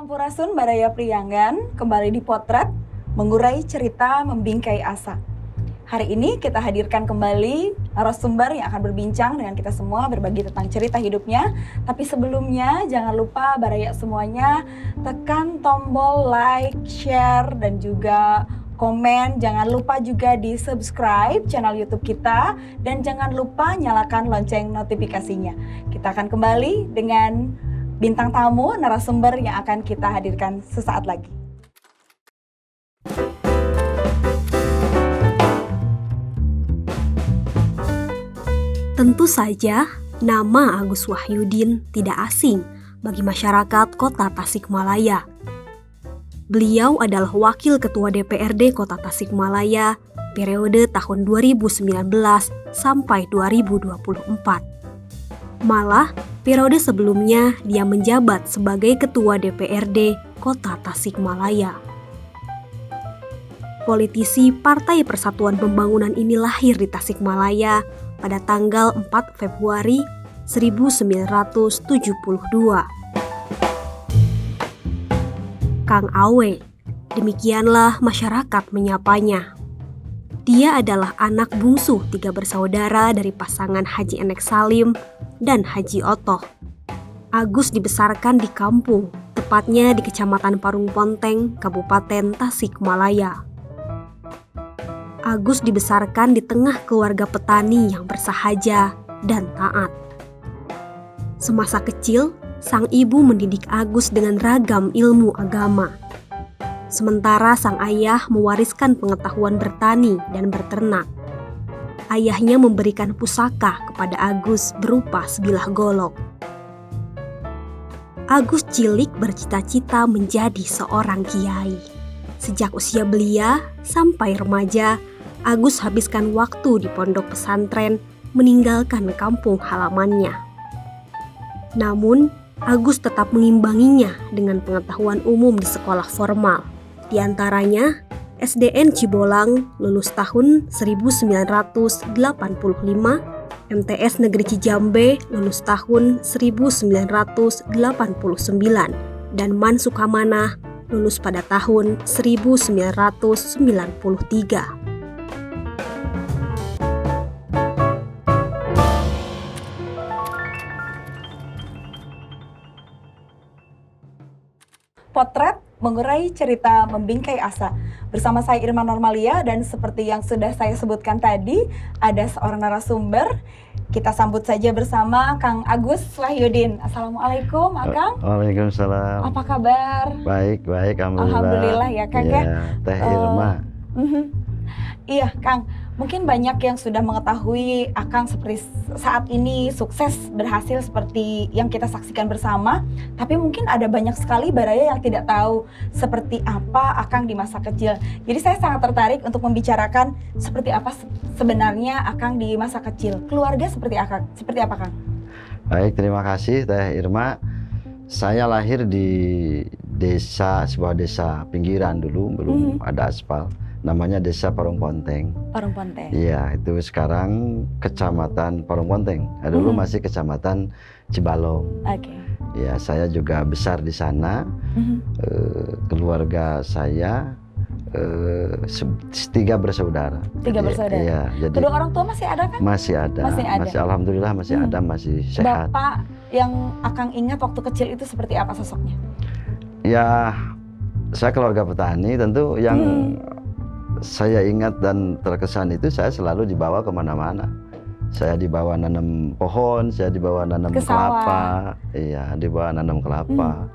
Sampurasun Baraya Priyangan kembali di Potret, mengurai cerita membingkai asa. Hari ini kita hadirkan kembali narasumber yang akan berbincang dengan kita semua, berbagi tentang cerita hidupnya. Tapi sebelumnya jangan lupa Baraya semuanya tekan tombol like, share, dan juga komen. Jangan lupa juga di subscribe channel YouTube kita dan jangan lupa nyalakan lonceng notifikasinya. Kita akan kembali dengan bintang tamu narasumber yang akan kita hadirkan sesaat lagi. Tentu saja, nama Agus Wahyudin tidak asing bagi masyarakat Kota Tasikmalaya. Beliau adalah Wakil Ketua DPRD Kota Tasikmalaya periode tahun 2019 sampai 2024. Malah, periode sebelumnya dia menjabat sebagai Ketua DPRD Kota Tasikmalaya. Politisi Partai Persatuan Pembangunan ini lahir di Tasikmalaya pada tanggal 4 Februari 1972. Kang Awe, demikianlah masyarakat menyapanya. Dia adalah anak bungsu 3 bersaudara dari pasangan Haji Enek Salim dan Haji Otoh. Agus dibesarkan di kampung, tepatnya di Kecamatan Parung Ponteng, Kabupaten Tasikmalaya. Agus dibesarkan di tengah keluarga petani yang bersahaja dan taat. Semasa kecil, sang ibu mendidik Agus dengan ragam ilmu agama. Sementara sang ayah mewariskan pengetahuan bertani dan berternak. Ayahnya memberikan pusaka kepada Agus berupa sebilah golok. Agus cilik bercita-cita menjadi seorang kiai. Sejak usia belia sampai remaja, Agus habiskan waktu di pondok pesantren meninggalkan kampung halamannya. Namun, Agus tetap mengimbanginya dengan pengetahuan umum di sekolah formal. Di antaranya, SDN Cibolang lulus tahun 1985, MTS Negeri Cijambe lulus tahun 1989, dan MAN Sukamanah lulus pada tahun 1993. Potret mengurai cerita membingkai asa. Bersama saya Irma Normalia dan seperti yang sudah saya sebutkan tadi, ada seorang narasumber. Kita sambut saja bersama Kang Agus Wahyudin. Assalamualaikum, Akang. Waalaikumsalam. Apa kabar? Baik, alhamdulillah. Alhamdulillah ya, Kang ya. Teh Irma. Iya, Kang. Mungkin banyak yang sudah mengetahui Akang seperti saat ini sukses berhasil seperti yang kita saksikan bersama. Tapi mungkin ada banyak sekali Baraya yang tidak tahu seperti apa Akang di masa kecil. Jadi saya sangat tertarik untuk membicarakan seperti apa sebenarnya Akang di masa kecil. Keluarga seperti apa, Kang? Baik, terima kasih Teh Irma. Saya lahir di sebuah desa pinggiran dulu, belum ada aspal. Namanya Desa Parung Ponteng. Parung Ponteng. Iya, itu sekarang Kecamatan Parung Ponteng. Dulu masih Kecamatan Cibalong. Oke. Ya, saya juga besar di sana. Keluarga saya 3 bersaudara. 3 bersaudara. Iya, jadi kedua orang tua masih ada kan? Masih ada. Masih alhamdulillah masih ada, masih sehat. Bapak yang Akang ingat waktu kecil itu seperti apa sosoknya? Ya, saya keluarga petani, tentu yang saya ingat dan terkesan itu saya selalu dibawa kemana-mana. Saya dibawa nanam pohon, saya dibawa nanam kelapa. Iya, dibawa nanam kelapa.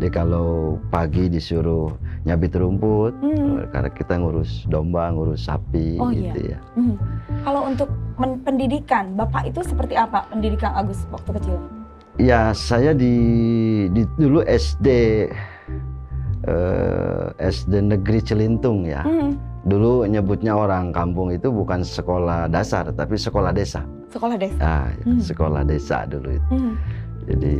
Jadi kalau pagi disuruh nyabit rumput, karena kita ngurus domba, ngurus sapi, gitu ya. Kalau untuk pendidikan, Bapak itu seperti apa pendidikan Agus waktu kecil? Ya, saya dulu SD Negeri Celintung ya. dulu nyebutnya orang kampung itu bukan sekolah dasar tapi sekolah desa. Sekolah desa. Ah, sekolah desa dulu itu. Jadi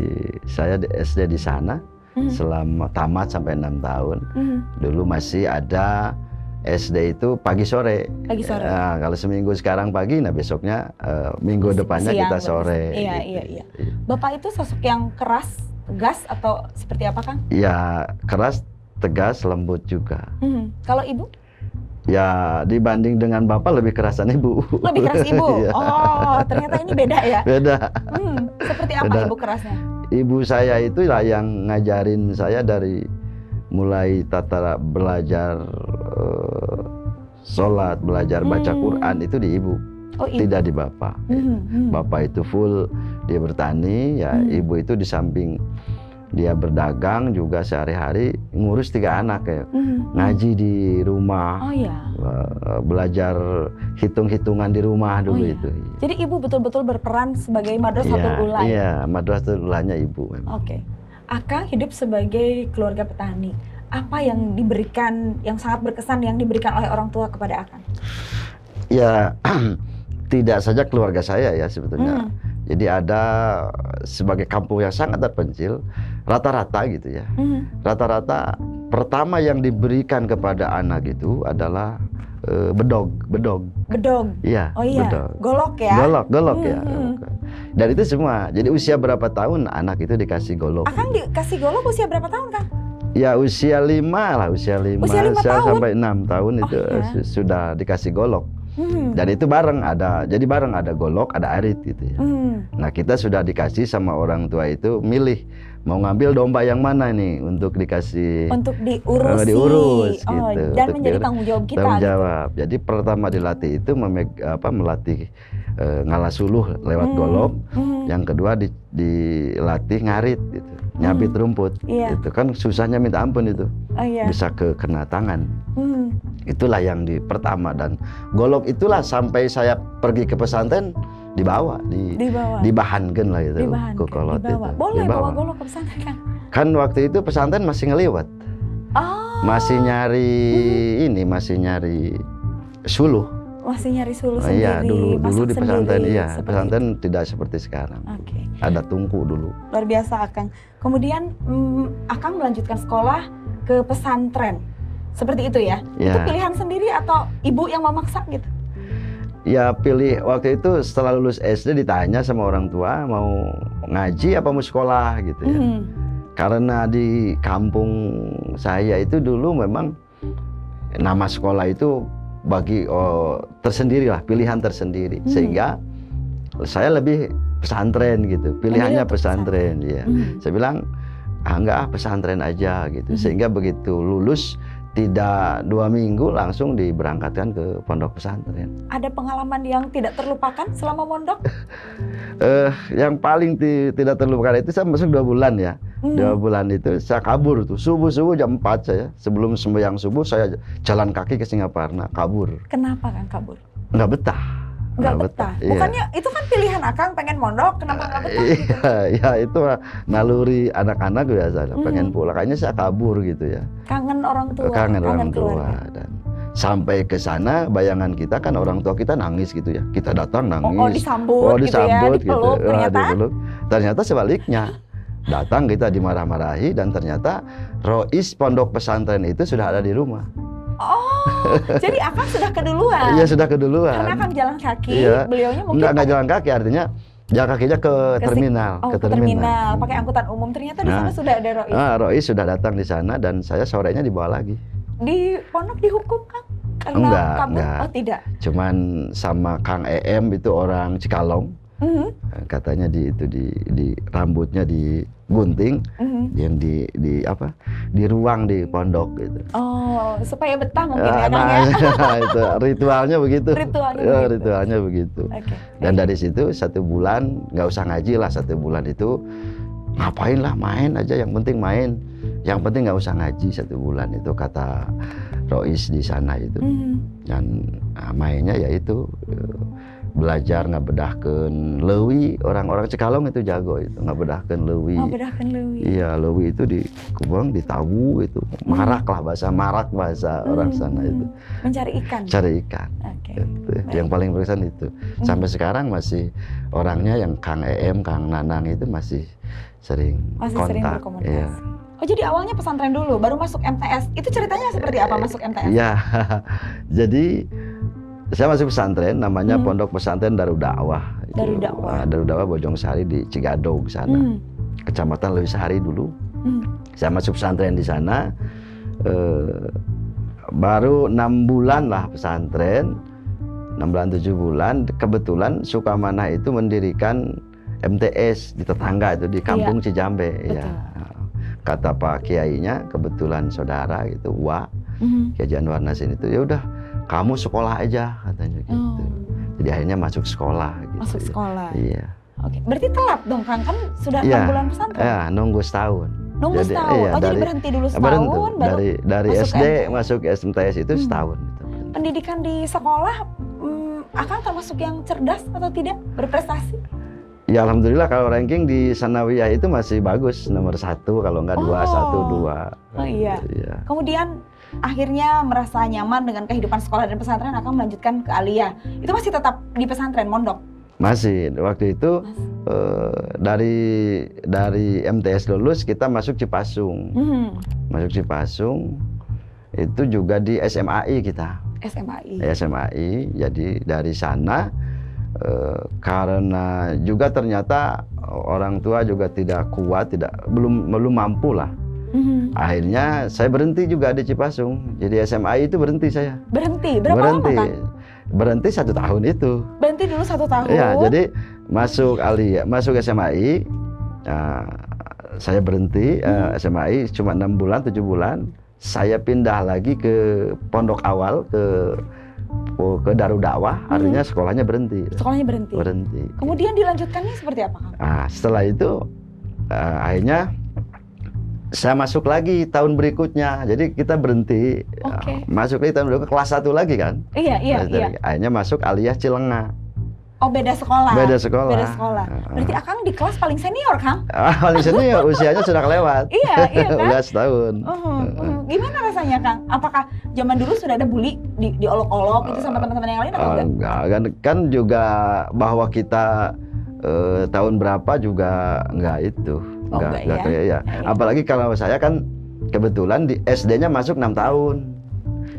saya di SD di sana selama tamat sampai 6 tahun. Dulu masih ada SD itu pagi sore. Pagi sore. Nah, kalau seminggu sekarang pagi, nah besoknya minggu depannya Siang, kita sore. Iya, gitu. iya. Bapak itu sosok yang keras, tegas atau seperti apa, Kang? Ya keras, tegas, lembut juga. Kalau ibu? Ya dibanding dengan bapak lebih kerasan ibu. Lebih keras ibu? Iya. Oh, ternyata ini beda ya? Beda. Seperti apa Beda. ibu kerasnya? Ibu saya itu lah yang ngajarin saya dari mulai tata belajar sholat, belajar baca Quran itu di ibu, Oh, ibu. tidak di bapak. Bapak itu full dia bertani, ya ibu itu di samping dia berdagang juga sehari-hari ngurus 3 anak ya, ngaji di rumah, Oh iya. belajar hitung-hitungan di rumah dulu iya. itu. Jadi ibu betul-betul berperan sebagai madrasatul ula. Iya, madrasatul ulanya ibu memang. Oke. Akang hidup sebagai keluarga petani. Apa yang diberikan, yang sangat berkesan yang diberikan oleh orang tua kepada Akang? Ya, tidak saja keluarga saya ya sebetulnya. Jadi ada sebagai kampung yang sangat terpencil, rata-rata gitu ya. Rata-rata pertama yang diberikan kepada anak itu adalah bedog. Bedog. Iya, Oh iya. bedog. Golok ya. Golok ya. Dan itu semua. Jadi usia berapa tahun anak itu dikasih golok. Akang dikasih golok usia berapa tahun, Kang? Ya usia 5 lah, usia 5 Usia 5 tahun? sampai 6 tahun itu iya. sudah dikasih golok. Dan itu bareng ada golok, ada arit gitu ya. Nah kita sudah dikasih sama orang tua itu milih mau ngambil domba yang mana nih untuk dikasih Untuk diurus. gitu. Dan Untuk menjadi tanggung jawab kita. tanggung gitu. jawab. Jadi pertama dilatih itu melatih ngalah suluh lewat golok. Yang kedua dilatih ngarit gitu, nyabit rumput. Iya. Itu kan susahnya minta ampun itu. Oh iya. Bisa kena tangan. Itulah yang pertama, dan golok itulah sampai saya pergi ke pesantren dibawa, dibahankan lah itu. Dibahankan, Ke kolot dibawa. itu. Boleh Dibawa. bawa golok ke pesantren, Kang? Kan waktu itu pesantren masih ngeliwat. Oh. Masih nyari masih nyari suluh. Masih nyari suluh Oh, sendiri. iya, dulu di masak pesantren sendiri, iya, seperti pesantren tidak seperti sekarang. Oke. Ada tungku dulu. Luar biasa, Akang. Kemudian Akang melanjutkan sekolah ke pesantren. Seperti itu ya? Ya. Itu pilihan sendiri atau ibu yang memaksa gitu? Ya pilih waktu itu setelah lulus SD ditanya sama orang tua mau ngaji apa mau sekolah gitu ya. Karena di kampung saya itu dulu memang nama sekolah itu tersendiri lah, pilihan tersendiri. Sehingga saya lebih pesantren gitu, pilihannya pesantren ya. Saya bilang enggak, pesantren aja gitu. Sehingga begitu lulus tidak 2 minggu langsung diberangkatkan ke pondok pesantren. Ada pengalaman yang tidak terlupakan selama mondok? Yang paling tidak terlupakan itu saya masuk 2 bulan ya. 2 bulan itu saya kabur tuh, subuh jam 4 saya. Sebelum sembahyang subuh saya jalan kaki ke Singaparna, kabur. Kenapa, Kang, kabur? Nggak betah. Nggak betah? Iya. Bukannya itu kan pilihan Akang pengen mondok, kenapa nggak betah gitu? Ya itu naluri anak-anak biasa, pengen pulang. Kayaknya saya kabur gitu ya. Kangen orang tua, Kangen orang tua. keluarga. Dan sampai ke sana bayangan kita kan orang tua kita nangis gitu ya. Kita datang nangis. Oh, disambut gitu ya, dipeluk, ternyata? Ternyata sebaliknya. Datang kita dimarah-marahi dan ternyata rois pondok pesantren itu sudah ada di rumah. Oh, jadi Akang sudah keduluan? Iya, sudah keduluan. Karena Akang jalan kaki, Iya. beliaunya mungkin Enggak jalan kaki, artinya jalan kakinya ke terminal. ke terminal, pakai angkutan umum. Ternyata di sana sudah ada rois. Rois sudah datang di sana dan saya sorenya dibawa lagi. Di pondok dihukum, Kang? Karena Enggak, kabur? enggak. Oh, tidak. Cuman sama Kang EM itu orang Cikalong. Katanya di rambutnya digunting, yang di ruang di pondok gitu. Oh, supaya betah mungkin ya, Kang ya. Itu ritualnya begitu. Ritualnya begitu. Oke. Dan dari situ 1 bulan nggak usah ngaji lah, 1 bulan itu ngapain lah, main aja, yang penting main, yang penting nggak usah ngaji 1 bulan, itu kata rois di sana itu. Dan mainnya yaitu belajar ngabedahkeun leuwih. Orang-orang Cikalong itu jago itu ngabedahkeun leuwih. Oh, bedahkeun leuwih. Iya, leuwih itu di kubang ditabu itu. Marak lah bahasa orang sana itu. Mencari ikan. Cari ikan. Oke. Itu. Yang paling berkesan itu. Sampai sekarang masih orangnya yang Kang Em, Kang Nanang itu masih sering Masih kontak. sering berkomunikasi. Iya. Oh, jadi awalnya pesantren dulu, baru masuk MTS. Itu ceritanya seperti apa masuk MTS? Iya. Jadi saya masuk pesantren namanya Pondok Pesantren Darul Dakwah. Darul Dakwah. Darul Dakwah Bojongsari di Cigadog sana. Kecamatan Lewisari dulu. Saya masuk pesantren di sana. Baru 6 bulan lah pesantren. 6 bulan 7 bulan. Kebetulan Sukamana itu mendirikan MTS di tetangga itu di Kampung Cijambe. Betul. Ya. Kata Pak Kiainya, kebetulan saudara gitu, Kiai Januar Nasin itu, ya udah kamu sekolah aja katanya gitu. Jadi akhirnya masuk sekolah gitu. Masuk sekolah. Iya. Oke, berarti telat dong Kang, kan sudah 6 Iya. bulan pesantren. Ya, nunggu setahun. Nunggu setahun. Iya, Jadi berhenti dulu setahun baru dari masuk SD MTS. masuk MTS itu setahun gitu. Pendidikan di sekolah, Akang termasuk yang cerdas atau tidak? Berprestasi? Ya alhamdulillah kalau ranking di Sanawiyah itu masih bagus, nomor 1 kalau enggak 2, 1, 2. Oh iya. Iya. Kemudian akhirnya merasa nyaman dengan kehidupan sekolah dan pesantren, Akang melanjutkan ke aliyah. Itu masih tetap di pesantren, mondok? Masih, waktu itu dari MTS lulus kita masuk Cipasung. Masuk Cipasung itu juga di SMAI kita. SMAI. SMAI, jadi dari sana karena juga ternyata orang tua juga tidak kuat, belum mampu lah. Akhirnya saya berhenti juga di Cipasung. Jadi SMAI itu berhenti saya. Berhenti? Berapa lama Kang? Berhenti 1 tahun itu. Berhenti dulu 1 tahun? Ya, jadi masuk SMAI, saya berhenti SMAI cuma 6 bulan, 7 bulan. Saya pindah lagi ke pondok awal ke Darul Dakwah, artinya sekolahnya berhenti. Sekolahnya berhenti. Kemudian dilanjutkannya seperti apa, Kang? Setelah itu akhirnya saya masuk lagi tahun berikutnya. Jadi kita berhenti, masuk lagi tahun berikutnya kelas 1 lagi kan? Iya. Akhirnya masuk aliyah Cilenga. Oh, beda sekolah. Beda sekolah. Berarti Akang di kelas paling senior, Kang? Paling senior, usianya sudah kelewat. Iya kan? Udah setahun. Gimana rasanya, Kang? Apakah zaman dulu sudah ada bully, diolok-olok itu sama teman-teman yang lain atau enggak? Enggak, kan juga bahwa kita tahun berapa juga enggak itu. Enggak ya. Apalagi kalau saya kan kebetulan di SD-nya masuk 6 tahun.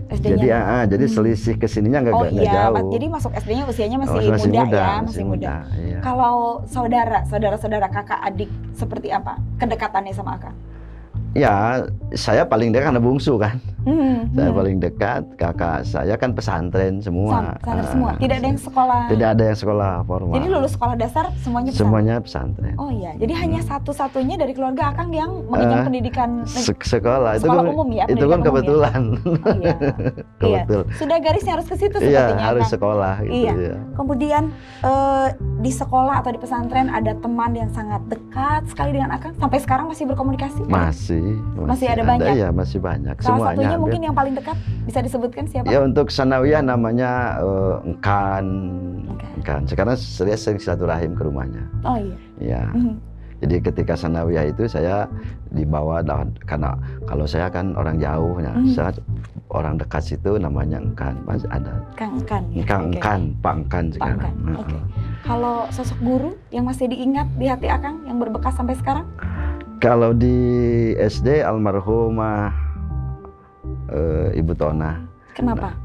SD-nya. Jadi selisih kesininya nggak jauh. Jadi masuk SD-nya usianya masih muda. Iya. Kalau saudara-saudara kakak adik seperti apa kedekatannya sama Akang? Ya, saya paling dekat karena bungsu kan. Saya Hmm. paling dekat, kakak saya kan pesantren semua. Pesantren semua. Tidak ada yang sekolah. Tidak ada yang sekolah formal. Jadi lulus sekolah dasar semuanya pesantren. Semuanya pesantren. Oh iya, jadi hanya satu-satunya dari keluarga Akang yang mengenyam pendidikan sekolah itu kan, umum ya. Itu kan kebetulan. Oh iya. Kebetul. Iya. Sudah garisnya harus ke situ Iya, sepertinya. harus Kang. sekolah gitu Iya. ya. Kemudian di sekolah atau di pesantren ada teman yang sangat dekat sekali dengan Akang. Sampai sekarang masih berkomunikasi? Masih ada banyak? Ya, masih banyak. Salah satunya hampir. mungkin yang paling dekat bisa disebutkan siapa? Ya untuk Sanawiyah namanya Engkan. Sekarang saya sering silaturahim ke rumahnya. Oh iya. Ya. Jadi ketika Sanawiyah itu saya dibawa karena kalau saya kan orang jauh ya, saya orang dekat situ namanya Engkan, masih ada. Kang Engkan. Ya? Engkan, Pak Engkan sekarang. Pak Engkan. Oke. Kalau sosok guru yang masih diingat di hati Akang yang berbekas sampai sekarang? Kalau di SD almarhumah Ibu Tona. Kenapa?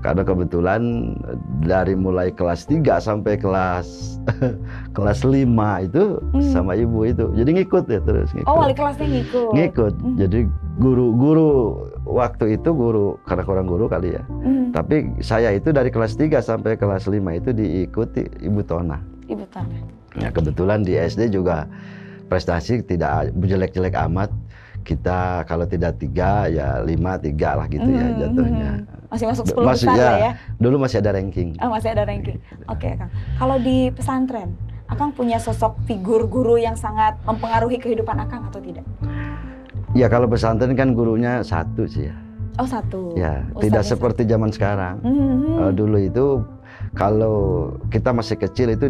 Karena kebetulan dari mulai kelas 3 sampai kelas 5 itu sama ibu itu. Jadi ngikut ya terus ngikut. Oh, wali kelasnya ngikut. Ngikut. Jadi guru waktu itu karena kurang guru kali ya. Tapi saya itu dari kelas 3 sampai kelas 5 itu diikuti Ibu Tona. Ibu Tona. Ya kebetulan di SD juga prestasi tidak jelek-jelek amat. Kita kalau tidak 3 ya 5, 3 lah gitu ya jatuhnya. Masih masuk 10 besar lah ya? Dulu masih ada ranking. Oh, masih ada ranking. Oke, Kang. Kalau di pesantren, Akang punya sosok figur guru yang sangat mempengaruhi kehidupan Akang atau tidak? Ya kalau pesantren kan gurunya satu sih ya. Oh, satu. Ya, Ustadznya tidak seperti zaman sekarang. Dulu itu kalau kita masih kecil itu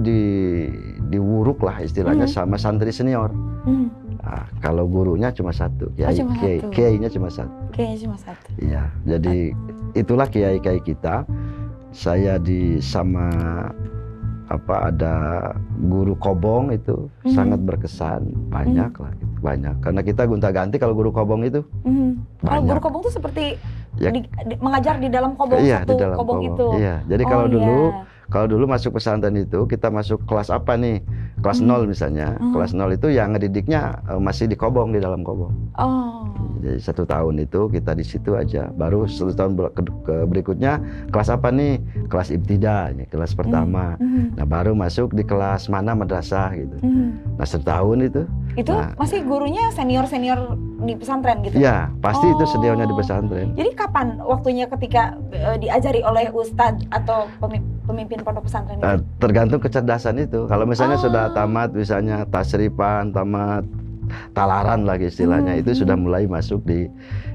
diwuruk lah istilahnya sama santri senior. Nah, kalau gurunya cuma satu, kiainya cuma satu. Kiainya cuma satu. Iya, jadi itulah kiai-kiai kita. Saya sama ada guru kobong itu sangat berkesan, banyak lah, banyak. Karena kita gonta-ganti kalau guru kobong itu. Kalau guru kobong itu seperti mengajar di dalam kobong satu di dalam kobong itu. Iya, jadi kalau dulu masuk pesantren itu kita masuk kelas apa nih? Kelas 0 misalnya. Kelas 0 itu yang ngedidiknya masih di kobong, di dalam kobong. Jadi 1 tahun itu kita di situ aja. Baru 1 tahun berikutnya kelas apa nih? Kelas ibtida, kelas pertama. Nah baru masuk di kelas mana madrasah gitu. Nah 1 tahun itu. Itu masih gurunya senior di pesantren gitu? Iya, pasti itu seniornya di pesantren. Jadi kapan waktunya ketika diajari oleh ustadz atau pemimpin pondok pesantren itu? Tergantung kecerdasan itu. Kalau misalnya sudah tamat, misalnya tasrifan, tamat talaran lagi istilahnya, itu sudah mulai masuk di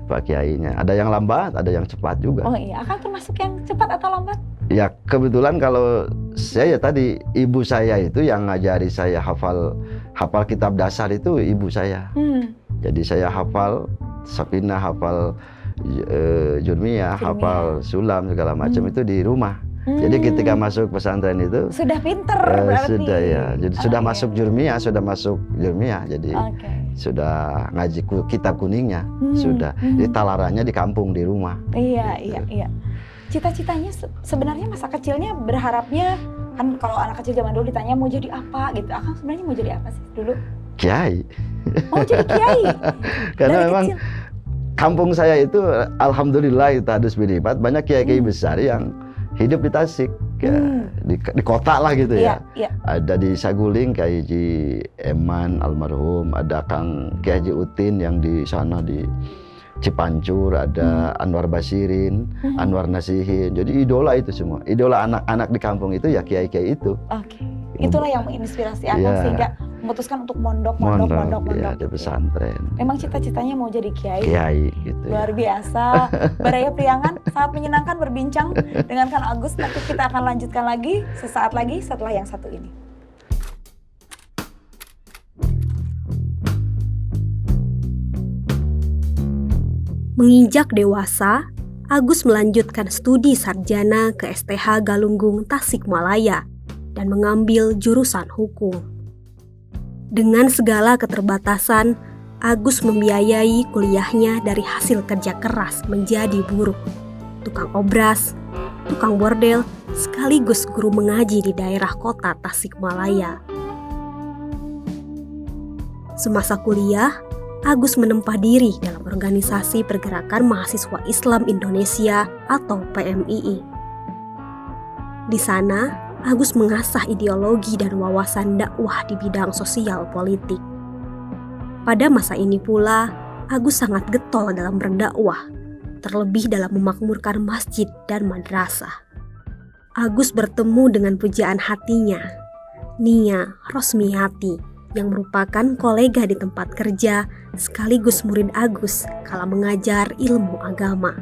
Pak Kiainya. Ada yang lambat, ada yang cepat juga. Oh iya, Akang termasuk yang cepat atau lambat? Ya kebetulan kalau saya tadi ibu saya itu yang ngajari saya hafal kitab dasar itu ibu saya. Jadi saya hafal Safinah, hafal Jurmiyah, hafal Sulam segala macam itu di rumah. Jadi ketika masuk pesantren itu sudah pinter berarti. Sudah ya. Jadi sudah masuk Jurmiyah, jadi sudah ngaji kitab kuningnya, sudah. Jadi talarannya di kampung, di rumah. Iya. Cita-citanya sebenarnya masa kecilnya berharapnya, kan kalau anak kecil zaman dulu ditanya mau jadi apa gitu. Akang sebenarnya mau jadi apa sih dulu? Kiai. Mau jadi kiai. Karena dari memang kecil. Kampung saya itu alhamdulillah hadus binibat banyak kiai-kiai besar yang hidup di Tasik, di kota lah gitu ya. Ada di Saguling Kiai Haji Eman almarhum, ada Kang Kiai Haji Utin yang di sana di Cipancur, ada Anwar Basirin, Anwar Nasihin. Jadi idola itu semua, idola anak-anak di kampung itu ya kiai-kiai itu. Itulah yang menginspirasi Akang sehingga memutuskan untuk mondok di pesantren. Memang cita-citanya mau jadi kiai gitu. Luar biasa. Baraya Priangan, sangat menyenangkan berbincang dengan Kang Agus. Nanti kita akan lanjutkan lagi sesaat lagi setelah yang satu ini. Menginjak dewasa, Agus melanjutkan studi sarjana ke STH Galunggung Tasikmalaya dan mengambil jurusan hukum. Dengan segala keterbatasan, Agus membiayai kuliahnya dari hasil kerja keras menjadi buruh, tukang obras, tukang bordel, sekaligus guru mengaji di daerah kota Tasikmalaya. Semasa kuliah, Agus menempa diri dalam organisasi Pergerakan Mahasiswa Islam Indonesia atau PMII. Di sana, Agus mengasah ideologi dan wawasan dakwah di bidang sosial politik. Pada masa ini pula, Agus sangat getol dalam berdakwah, terlebih dalam memakmurkan masjid dan madrasah. Agus bertemu dengan pujaan hatinya, Nia Rosmiati, yang merupakan kolega di tempat kerja sekaligus murid Agus kala mengajar ilmu agama.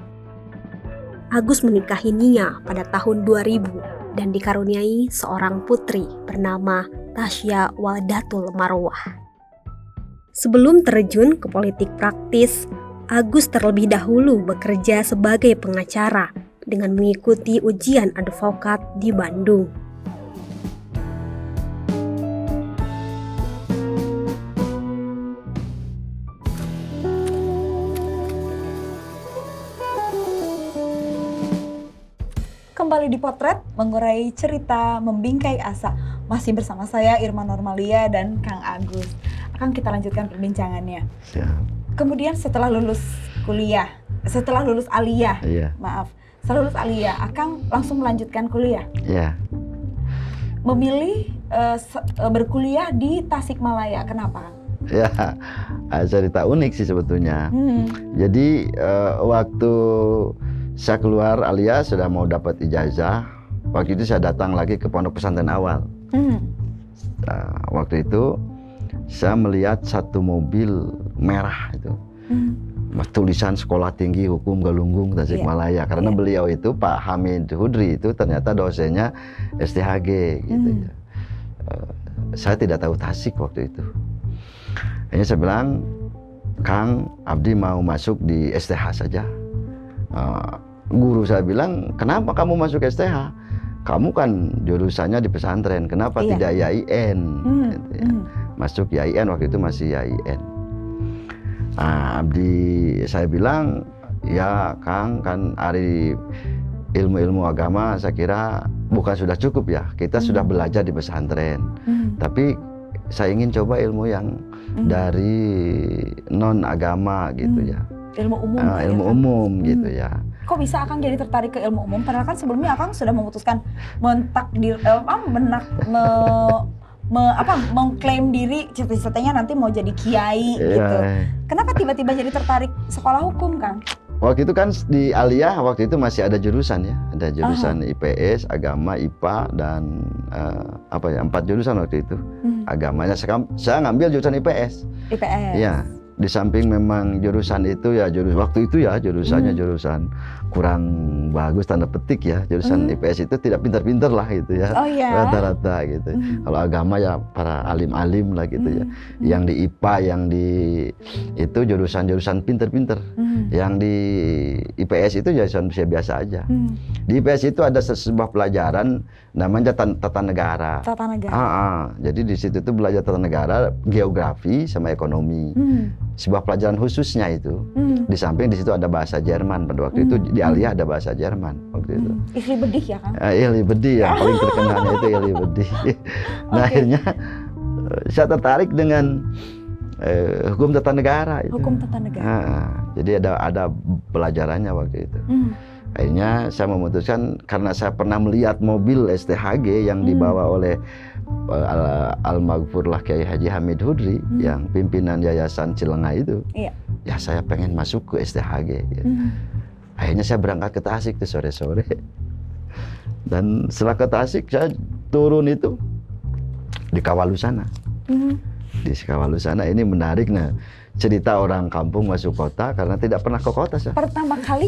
Agus menikahi Nia pada tahun 2000 dan dikaruniai seorang putri bernama Tasya Waldatul Marwah. Sebelum terjun ke politik praktis, Agus terlebih dahulu bekerja sebagai pengacara dengan mengikuti ujian advokat di Bandung. Kembali di Potret, mengurai cerita, membingkai asa. Masih bersama saya Irma Normalia dan Kang Agus. Akan kita lanjutkan perbincangannya. Kemudian setelah lulus kuliah, setelah lulus aliyah, setelah lulus aliyah, Akang langsung melanjutkan kuliah. Memilih berkuliah di Tasikmalaya, kenapa? Ya, cerita unik sih sebetulnya. Jadi waktu saya keluar aliyah sudah mau dapat ijazah. Waktu itu saya datang lagi ke pondok pesantren awal. Waktu itu saya melihat satu mobil merah itu. tulisan Sekolah Tinggi Hukum Galunggung Tasikmalaya, karena beliau itu Pak Hamid Hudri itu ternyata dosennya STHG gitu ya. Saya tidak tahu Tasik waktu itu. Akhirnya saya bilang, Kang, Abdi mau masuk di STH saja. Guru saya bilang, kenapa kamu masuk STH? Kamu kan jurusannya di pesantren, kenapa tidak YIN? Gitu ya. Masuk YIN, waktu itu masih YIN. Abdi saya bilang, ya Kang, kan hari ilmu-ilmu agama saya kira bukan sudah cukup ya, kita sudah belajar di pesantren. Tapi saya ingin coba ilmu yang dari non agama gitu ya. Ilmu umum. Ilmu umum gitu ya. Kok bisa Akang jadi tertarik ke ilmu umum? Padahal kan sebelumnya Akang sudah memutuskan mengklaim diri cita-citanya nanti mau jadi kiai gitu. Kenapa tiba-tiba jadi tertarik sekolah hukum, Kang? Waktu itu kan di Aliyah waktu itu masih ada jurusan ya, ada jurusan IPS, agama, IPA dan 4 jurusan waktu itu. Agamanya saya ngambil jurusan IPS. IPS. Iya. Di samping memang jurusan itu ya waktu itu ya jurusannya jurusan kurang bagus tanda petik ya, jurusan IPS itu tidak pintar-pintar lah gitu ya, rata-rata gitu. Kalau agama ya para alim-alim lah gitu ya. Yang di IPA, yang di itu jurusan-jurusan pintar-pintar. Yang di IPS itu jurusan biasa aja. Di IPS itu ada sebuah pelajaran namanya tata negara. Tata negara. Jadi di situ tuh belajar tata negara, geografi sama ekonomi. Sebuah pelajaran khususnya itu. Di samping di situ ada bahasa Jerman pada waktu itu, di Aliyah ada bahasa Jerman waktu itu. Ihli Bedih ya, Kang? Ihli Bedih yang paling terkenalnya itu Ihli Bedih. Nah akhirnya saya tertarik dengan hukum tata negara itu. Hukum tata negara. Jadi ada pelajarannya waktu itu. Akhirnya saya memutuskan, karena saya pernah melihat mobil STHG yang dibawa oleh Almarhumlah Kiai Haji Hamid Hudri yang pimpinan Yayasan Cilenga itu. Ya saya pengen masuk ke STHG. Ya. Akhirnya saya berangkat ke Tasik tuh sore-sore. Dan setelah ke Tasik saya turun itu di Kawalusana. Di Kawalusana ini menarik, nah cerita orang kampung masuk kota karena tidak pernah ke kota saya. Pertama kali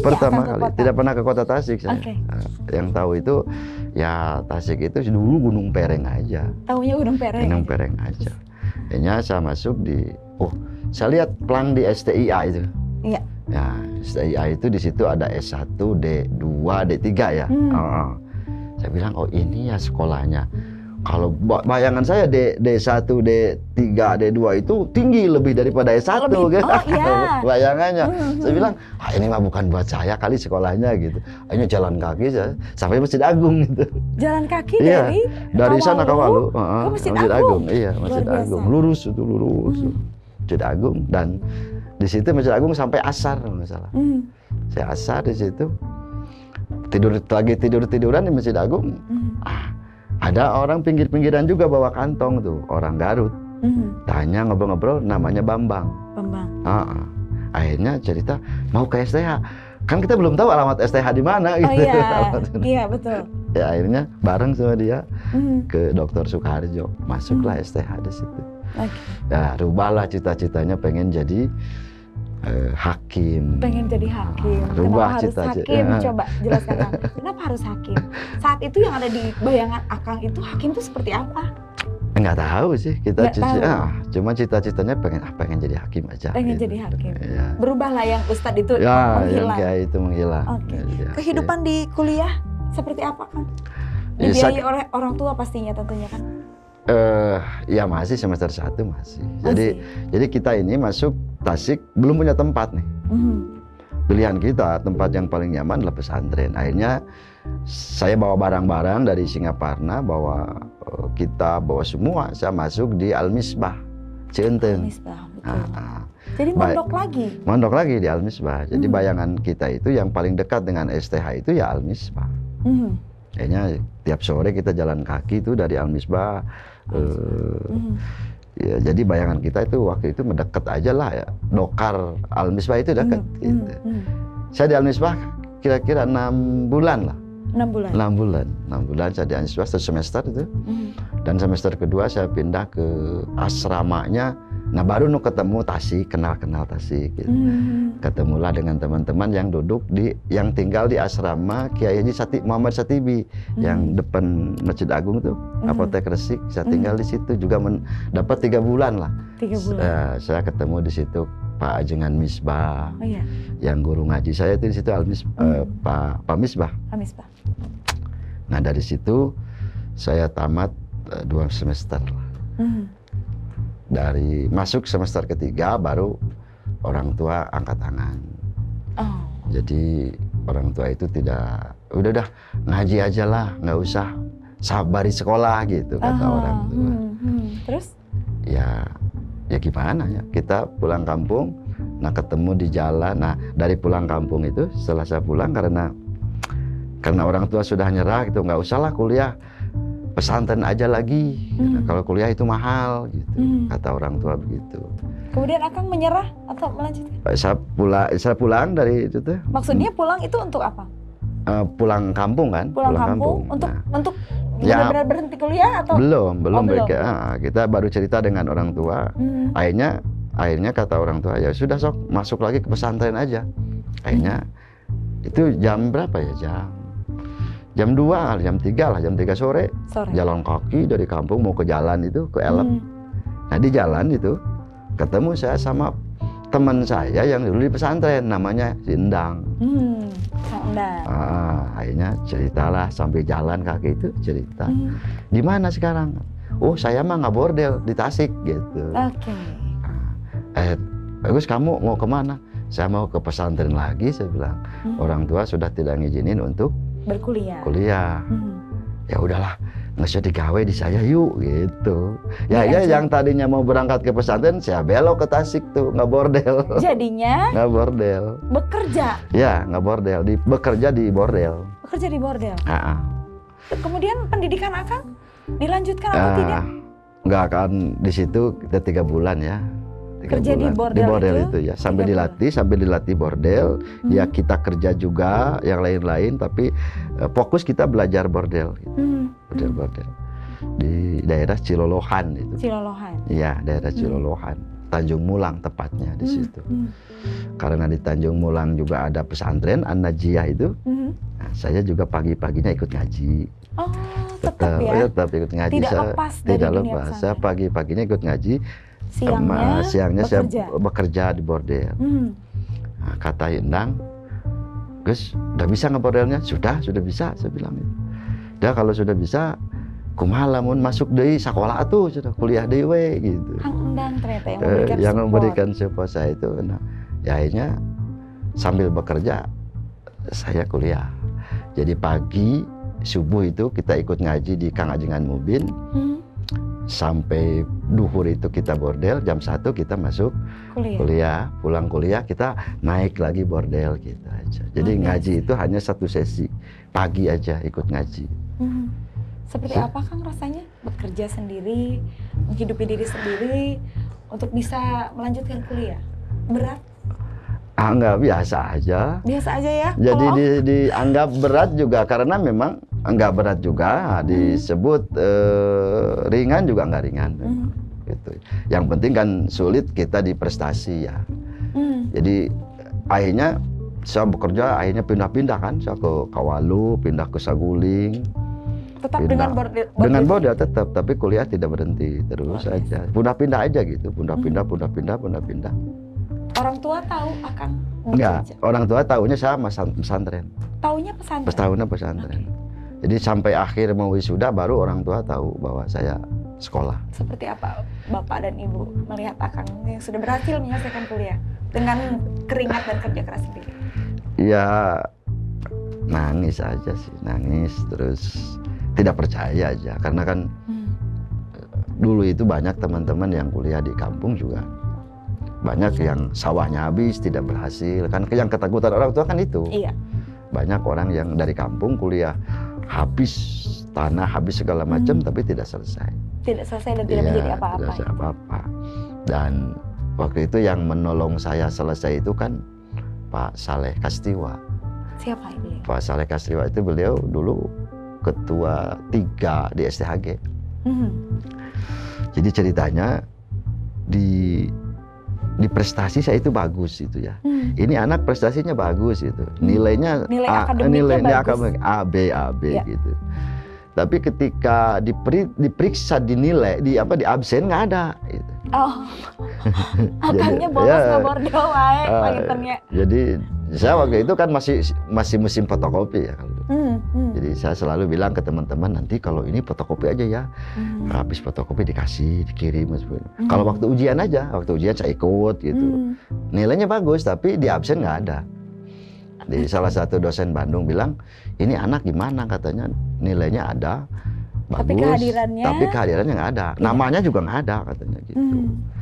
tidak pernah ke kota Tasik saya. Nah, yang tahu itu ya Tasik itu dulu Gunung Pereng aja. Tahunya Gunung Pereng. Gunung Pereng aja. Akhirnya saya masuk di saya lihat plang di STIA itu. Iya. Ya, STIA itu di situ ada S1, D2, D3 ya. Saya bilang ini ya sekolahnya. Kalau bayangan saya D1, D3, D2 itu tinggi lebih daripada S1 gitu. Bayangannya. Saya bilang, ini mah bukan buat saya kali sekolahnya gitu. Akhirnya jalan kaki saya sampai Masjid Agung gitu. Jalan kaki dari sana Kawalu ke Masjid Agung. Iya, Masjid Agung. Lurus itu lurus. Masjid Agung, dan di situ Masjid Agung sampai asar kalau nggak salah. Saya asar di situ. Tiduran di Masjid Agung. Ada orang pinggir-pinggiran juga bawa kantong tuh, orang Garut. Tanya ngobrol-ngobrol, namanya Bambang. Akhirnya cerita mau ke STH. Kan kita belum tahu alamat STH di mana gitu. Iya betul. Ya akhirnya bareng sama dia ke Dr. Sukarjo, masuklah STH di situ. Ya rubahlah cita-citanya pengen jadi hakim. Pengen jadi hakim. Rubah kenapa harus hakim? Coba jelaskan, Kang. Kenapa harus hakim? Saat itu yang ada di bayangan Akang itu hakim itu seperti apa? Enggak tahu sih, cuma cita-citanya pengen jadi hakim aja. Pengen gitu. jadi hakim. Ya. Berubahlah yang Ustadz itu menghilang. Yang kayak itu menghilang. Kehidupan di kuliah seperti apa, Kang? Dibiayai oleh orang tua pastinya tentunya kan? Ya masih semester 1 masih. Jadi kita ini masuk Tasik belum punya tempat nih. Pilihan kita tempat yang paling nyaman adalah pesantren. Akhirnya saya bawa barang-barang dari Singaparna, bawa semua. Saya masuk di Al-Misbah, Cienteng. Jadi mondok lagi? Mondok lagi di Al-Misbah. Jadi bayangan kita itu yang paling dekat dengan STH itu ya Al-Misbah. Kayaknya tiap sore kita jalan kaki itu dari Al-Misbah. Ya, jadi bayangan kita itu waktu itu mendekat aja lah ya. Dokar Al-Misbah itu dekat. Gitu. Saya di Al-Misbah kira-kira 6 bulan lah. 6 bulan? 6 bulan saya di Al-Misbah 1 semester itu. Dan semester kedua saya pindah ke asramanya Nah baru ketemu Tasik, kenal Tasik gitu. Ketemulah dengan teman-teman yang duduk yang tinggal di asrama Kiai Haji Muhammad Satibi yang depan Masjid Agung tuh, Apotek Resik. Saya tinggal di situ juga dapat 3 bulan lah. 3 bulan. Saya ketemu di situ Pak Ajengan Misbah, Oh iya. yang guru ngaji saya itu di situ Pak Misbah. Pak Misbah. Nah dari situ saya tamat 2 semester. Dari masuk semester ketiga baru orang tua angkat tangan. Oh. Jadi orang tua itu udah ngaji aja lah, nggak usah sabari sekolah gitu kata orang tua. Terus? Ya gimana ya, kita pulang kampung, nah ketemu di jalan. Nah dari pulang kampung itu setelah saya pulang karena orang tua sudah nyerah gitu, nggak usah lah kuliah, pesantren aja lagi. Kalau kuliah itu mahal gitu, kata orang tua begitu. Kemudian Akang menyerah atau melanjutkan? Saya pulang dari itu tuh. Maksudnya pulang itu untuk apa? Pulang kampung kan? Pulang kampung. Untuk ya, benar-benar berhenti kuliah atau? Belum. belum. Kita baru cerita dengan orang tua. Akhirnya kata orang tua, ya sudah sok masuk lagi ke pesantren aja. Akhirnya itu jam berapa ya? Jam 2, jam 3 lah, jam 3 sore. Jalan kaki dari kampung mau ke jalan itu, ke Elep. Nah di jalan itu ketemu saya sama teman saya yang dulu di pesantren, namanya Sindang. Akhirnya ceritalah sampai jalan kaki itu cerita. Gimana sekarang? Oh saya mah nggak bordel di Tasik gitu. Oke. Bagus, kamu mau kemana? Saya mau ke pesantren lagi, saya bilang. Orang tua sudah tidak ngizinin untuk kuliah. Ya udahlah, nggak usah digawe di saya yuk gitu. Ya yang tadinya mau berangkat ke pesantren, saya belok ke Tasik tuh, nggak bordel. Jadinya? Nggak bordel. Bekerja? Ya nggak bordel, bekerja di bordel. Bekerja di bordel? Kemudian pendidikan Akang dilanjutkan atau tidak? Nggak akan di situ kita 3 bulan ya. Kerja bulan. di bordel itu ya, sambil dilatih bordel. Ya kita kerja juga yang lain-lain, tapi fokus kita belajar bordel gitu. Bordel di daerah Cilolohan itu. Iya, daerah Cilolohan, Tanjung Mulang tepatnya di situ. Karena di Tanjung Mulang juga ada pesantren An-Najiyah itu. Nah, saya juga pagi-paginya ikut ngaji. Oh, tetap ikut ngaji. Tidak lepas dari dunia pesantren. Saya pagi-paginya ikut ngaji. Siangnya saya bekerja di bordel. Nah, kata Indang, Gus, udah bisa ngebordelnya? Sudah bisa, saya bilang. Udah kalau sudah bisa, kumaha lamun masuk deui sekolah tuh, sudah kuliah deui gitu. Kang Endang ternyata yang memberikan support saya itu. Nah, ya akhirnya sambil bekerja saya kuliah. Jadi pagi subuh itu kita ikut ngaji di Kang Ajengan Mubin. Sampai duhur itu kita bordel, jam 1 kita masuk kuliah. Pulang kuliah kita naik lagi bordel gitu aja. Jadi ngaji itu hanya 1 sesi, pagi aja ikut ngaji. Seperti apa Kang rasanya bekerja sendiri, menghidupi diri sendiri untuk bisa melanjutkan kuliah? Berat? Enggak, biasa aja. Biasa aja ya? Jadi dianggap berat juga karena memang enggak berat juga, disebut ringan juga enggak ringan. Gitu. Yang penting kan sulit kita di prestasi ya. Jadi akhirnya saya bekerja, akhirnya pindah-pindah kan, saya ke Kawalu, pindah ke Saguling. Tetap dengan bordel? Dengan bordel tetap, tapi kuliah tidak berhenti, terus aja. Pindah-pindah aja gitu, pindah-pindah. Orang tua tahu Akang enggak, orang tua tahunya saya pesantren. Tahunya pesantren? Tahunya pesantren. Jadi sampai akhir mau wisuda baru orang tua tahu bahwa saya sekolah. Seperti apa Bapak dan Ibu melihat Akang yang sudah berhasil menyelesaikan kuliah dengan keringat dan kerja keras sendiri? Ya nangis aja sih, nangis terus tidak percaya aja karena kan dulu itu banyak teman-teman yang kuliah di kampung juga. Banyak yang sawahnya habis, tidak berhasil. Kan yang ketakutan orang tua kan itu. Iya. Banyak orang yang dari kampung kuliah habis tanah, habis segala macam, tapi tidak selesai. Tidak selesai dan tidak menjadi apa-apa. Tidak selesai apa-apa. Dan waktu itu yang menolong saya selesai itu kan Pak Saleh Kastiwa. Siapa itu? Pak Saleh Kastiwa itu beliau dulu ketua 3 di STHG. Jadi ceritanya di prestasi saya itu bagus itu ya. Ini anak prestasinya bagus itu. Nilainya Nilai akademiknya bagus. A B Ya. gitu. Tapi ketika diperiksa dinilai di absen nggak ada gitu. Oh. Akangnya bolos ya. nggak bordel wae pangintennya. Jadi saya waktu itu kan masih musim fotokopi ya. Jadi saya selalu bilang ke teman-teman, nanti kalau ini fotokopi aja ya. Habis fotokopi dikirim. Kalau waktu ujian saya ikut gitu. Nilainya bagus tapi di absen nggak ada. Di salah satu dosen Bandung bilang, ini anak gimana, katanya nilainya ada, bagus, tapi kehadirannya nggak ada, namanya juga nggak ada katanya gitu.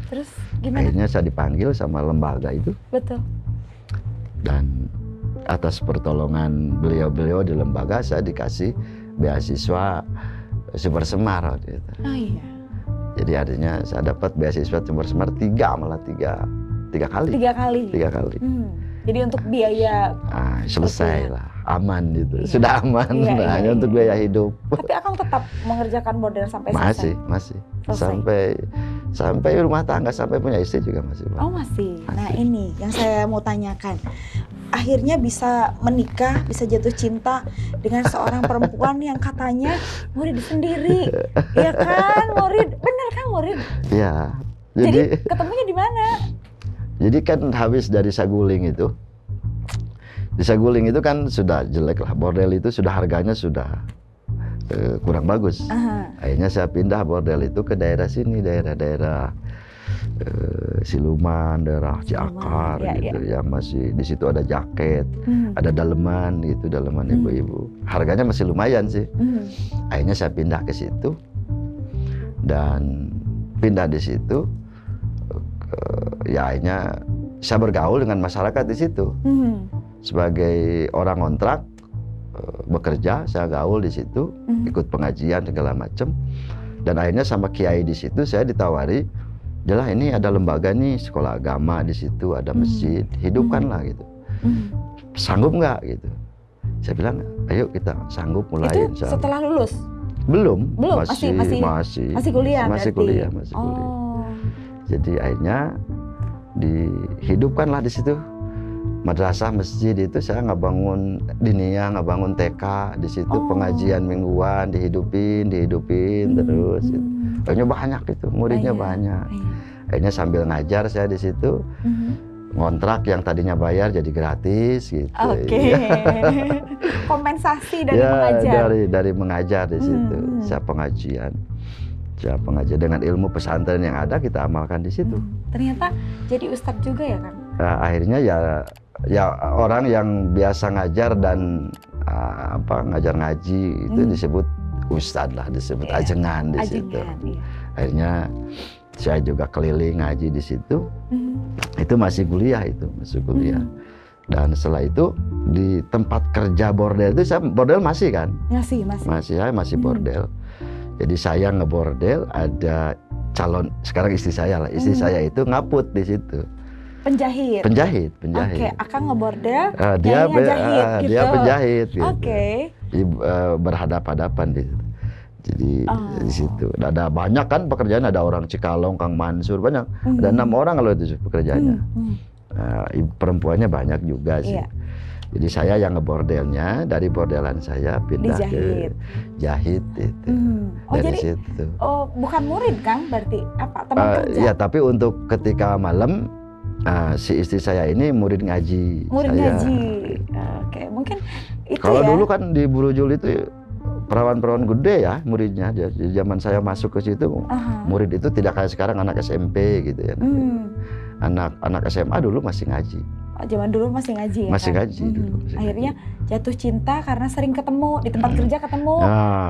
Terus gimana? Akhirnya saya dipanggil sama lembaga itu. Betul. Dan atas pertolongan beliau-beliau di lembaga saya dikasih beasiswa Sumber Semar waktu itu. Oh iya. Jadi artinya saya dapat beasiswa Sumber Semar tiga kali. Jadi untuk biaya selesai lah, aman gitu, Iya. sudah aman, hanya untuk biaya hidup. Tapi Akang tetap mengerjakan bordel sampai selesai? Masih. Selesai. Sampai rumah tangga, sampai punya istri juga masih. Oh masih. Nah ini yang saya mau tanyakan. Akhirnya bisa menikah, bisa jatuh cinta dengan seorang perempuan yang katanya murid sendiri. Ya kan, murid. Bener kan murid? Iya. Jadi ketemunya di mana? Jadi kan habis dari Saguling itu. Di Saguling itu kan sudah jelek lah, bordel itu sudah harganya sudah kurang bagus. Akhirnya saya pindah bordel itu ke daerah sini, daerah Siluman, daerah Ciakar gitu ya, masih di situ ada jaket, ada daleman gitu, daleman ibu-ibu. Harganya masih lumayan sih. Akhirnya saya pindah ke situ dan pindah di situ. Ya akhirnya saya bergaul dengan masyarakat di situ. Sebagai orang kontrak bekerja, saya gaul di situ, ikut pengajian segala macam. Dan akhirnya sama kiai di situ saya ditawari, "Jelah ini ada lembaga nih, sekolah agama di situ, ada masjid, hidupkanlah gitu. Sanggup nggak gitu?" Saya bilang, "Ayo kita sanggup mulai." Itu setelah lulus? Belum, masih kuliah. Masih kuliah. Jadi akhirnya dihidupkanlah di situ madrasah, masjid itu. Saya ngebangun diniyah, ngebangun TK di situ, pengajian mingguan dihidupin terus. Gitu. Akhirnya banyak itu, muridnya banyak. Akhirnya sambil ngajar saya di situ, ngontrak yang tadinya bayar jadi gratis gitu. Oke. Kompensasi dari mengajar. Dari mengajar di situ. Saya pengajian dengan ilmu pesantren yang ada kita amalkan di situ. Ternyata jadi ustadz juga ya Kang? Akhirnya ya orang yang biasa ngajar dan ngajar ngaji itu disebut ustadz lah, disebut ajengan di situ. Iya. Akhirnya saya juga keliling ngaji di situ. Itu masih kuliah. Dan setelah itu di tempat kerja bordel itu bordel masih kan? Masih bordel. Jadi saya ngebordel, ada calon, sekarang istri saya lah, saya itu ngaput di situ. Penjahit. Oke, Akang ngebordel, dia ngejahit gitu. Dia penjahit gitu. Oke. Jadi berhadapan-hadapan di situ. Jadi di situ ada banyak kan pekerjaan, ada orang Cikalong, Kang Mansur, banyak. Ada 6 orang kalau itu pekerjaannya. Perempuannya banyak juga sih. Iya. Jadi saya yang ngebordelnya, dari bordelan saya pindah ke jahit itu. Dari jadi, situ. Bukan murid Kang, berarti apa? Teman kerja? Ya, tapi untuk ketika malam si istri saya ini murid ngaji. Ngaji. Oke, mungkin itu kalau ya. dulu kan di Burujul itu perawan-perawan gede ya muridnya. Di zaman saya masuk ke situ, murid itu tidak kayak sekarang anak SMP gitu ya. Anak SMA dulu masih ngaji. Zaman dulu masih ngaji ya? Masih ngaji dulu. Akhirnya jatuh cinta karena sering ketemu, di tempat kerja ketemu,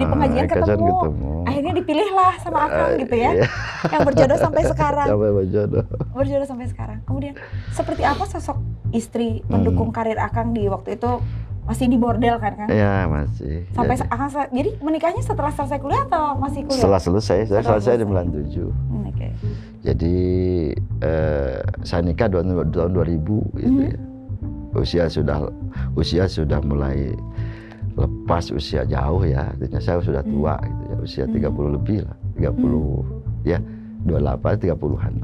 di pengajian ketemu. Akhirnya dipilihlah sama Akang gitu ya, yang berjodoh sampai sekarang. Berjodoh sampai sekarang. Kemudian seperti apa sosok istri pendukung karir Akang di waktu itu? Masih di bordel kan Kang? Iya masih. Sampai Akang, jadi menikahnya setelah selesai kuliah atau masih kuliah? Setelah selesai, saya selesai di 97. Oke. Jadi saya nikah tahun 2000 gitu ya. Usia sudah mulai lepas, usia jauh ya. Artinya saya sudah tua gitu ya, usia 30 lebih lah. 30 ya, 28 30-an.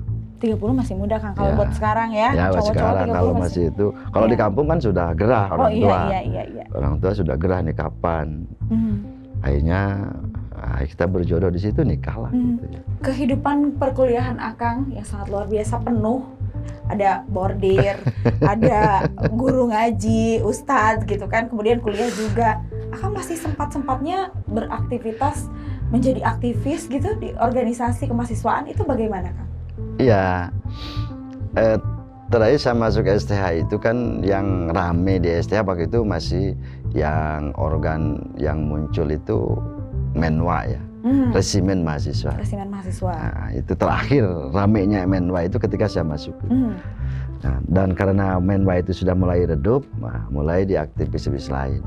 30 masih muda kan kalau Ya. buat sekarang ya. Ya buat Cowok-cowok sekarang 30 kalau masih itu, kalau di Iya. kampung kan sudah gerah Oh orang tua. iya. Orang tua sudah gerah nih kapan. Akhirnya kita berjodoh di situ nikah lah. Gitu ya. Kehidupan perkuliahan Akang yang sangat luar biasa penuh. Ada bordir, ada guru ngaji, ustadz gitu kan, kemudian kuliah juga. Akang masih sempat-sempatnya beraktivitas menjadi aktivis gitu di organisasi kemahasiswaan, itu bagaimana Kang? Iya. Terakhir saya masuk STH itu kan yang rame di STH waktu itu masih yang organ yang muncul itu Menwa ya, Resimen Mahasiswa. Resimen mahasiswa. Nah, itu terakhir ramenya Menwa itu ketika saya masuk. Nah, dan karena Menwa itu sudah mulai redup, mulai di aktivis lain.